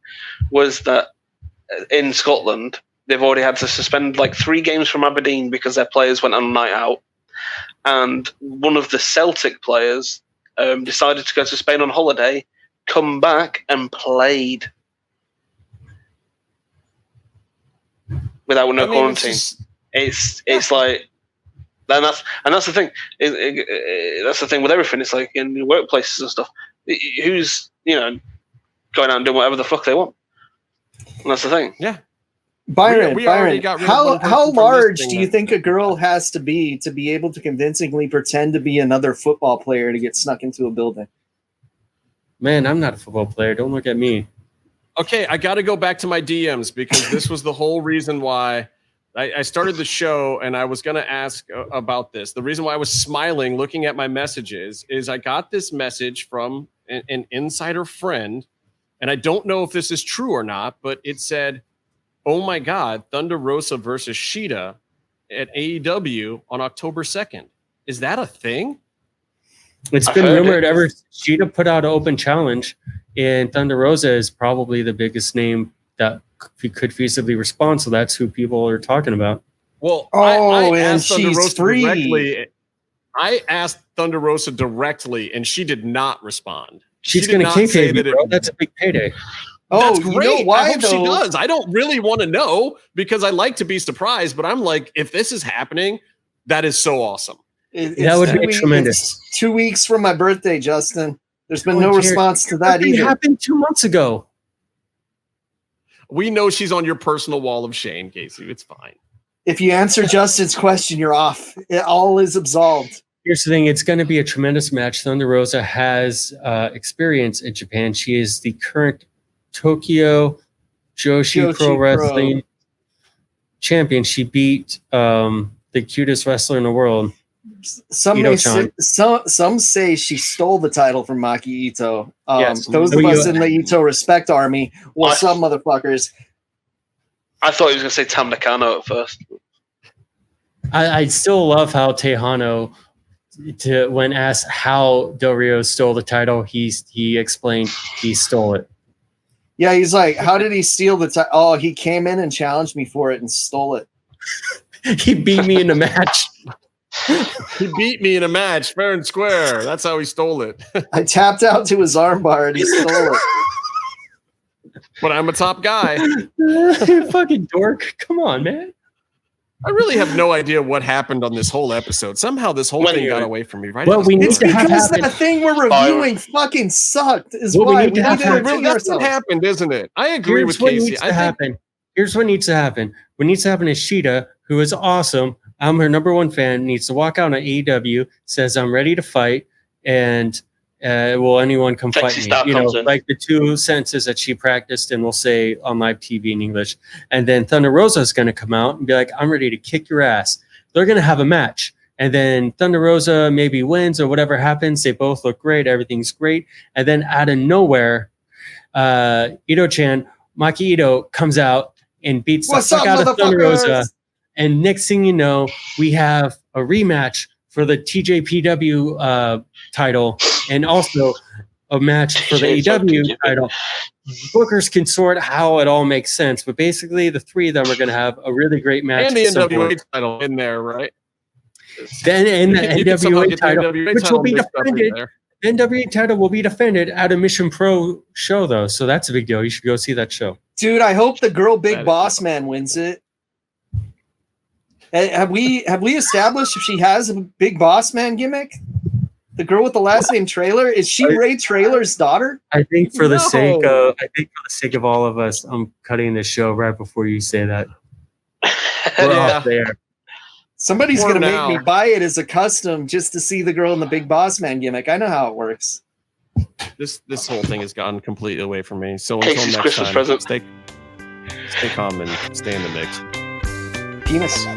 was that in Scotland they've already had to suspend like 3 games from Aberdeen because their players went on a night out, and one of the Celtic players decided to go to Spain on holiday, come back and played without quarantine. It's like, and that's the thing. That's the thing with everything. It's like in workplaces and stuff. Who's going out and doing whatever the fuck they want? And that's the thing. Yeah. Byron, how large do you think a girl has to be able to convincingly pretend to be another football player to get snuck into a building? Man, I'm not a football player. Don't look at me. Okay, I got to go back to my DMs because this was the whole reason why I started the show, and I was going to ask about this. The reason why I was smiling looking at my messages is I got this message from an insider friend, and I don't know if this is true or not, but it said, oh my God, Thunder Rosa versus Shida at AEW on October 2nd. Is that a thing? It's been rumored ever since Shida put out an open challenge, and Thunder Rosa is probably the biggest name that could feasibly respond. So that's who people are talking about. Well, I asked Thunder Rosa directly. I asked Thunder Rosa directly, and she did not respond. She's going to kayfabe you, bro. That's a big payday. Oh, that's great. You know why, I hope though? she does. I don't really want to know because I like to be surprised, but I'm like, if this is happening, that is so awesome. That would be tremendous. It's 2 weeks from my birthday, Justin. There's been no response to that either. It happened 2 months ago. We know she's on your personal wall of shame, Casey. It's fine. If you answer Justin's question, you're off. It all is absolved. Here's the thing. It's going to be a tremendous match. Thunder Rosa has experience in Japan. She is the current Tokyo Joshi Pro Wrestling champion. She beat the cutest wrestler in the world. Some say she stole the title from Maki Ito. Yes. Those of us in the Ito Respect Army, some motherfuckers. I thought he was going to say Tam Nakano at first. I still love how Tejano, when asked how Del Rio stole the title, he explained he stole it. Yeah, he's like, how did he steal the title? Oh, he came in and challenged me for it and stole it. He beat me in a match. He beat me in a match, fair and square. That's how he stole it. I tapped out to his armbar and he stole it. But I'm a top guy. Fucking dork. Come on, man. I really have no idea what happened on this whole episode. Somehow this whole thing got away from me. Right? What we need to have because happen. that thing we're reviewing fucking sucked. Is What why we need to have happen. That's what happened, isn't it? I agree with Casey. Here's what needs to happen. What needs to happen is Sheeta, who is awesome. I'm her number one fan. Needs to walk out on AEW, says I'm ready to fight, and will anyone come fight me? You know, like the 2 sentences that she practiced and will say on live TV in English. And then Thunder Rosa is going to come out and be like, I'm ready to kick your ass. They're going to have a match. And then Thunder Rosa maybe wins or whatever happens. They both look great. Everything's great. And then out of nowhere, Ito-chan, Maki Ito comes out and beats the fuck out of Thunder Rosa. And next thing you know, we have a rematch for the TJPW title and also a match for the AEW title. Bookers can sort how it all makes sense, but basically the 3 of them are going to have a really great match. And the NWA title in there, right? Then and the NWA title, which will be defended. The NWA title will be defended at a Mission Pro show, though, so that's a big deal. You should go see that show. Dude, I hope the girl Big Boss Man wins it. Have we established if she has a Big Boss Man gimmick? The girl with the last name Trailer, is she Ray Trailer's daughter? I think for the sake of all of us, I'm cutting the show right before you say that. We're off there. Somebody's gonna make me buy it as a custom just to see the girl in the Big Boss Man gimmick. I know how it works. This whole thing has gotten completely away from me. So Casey's until next Christmas time, present. stay calm and stay in the mix. Penis.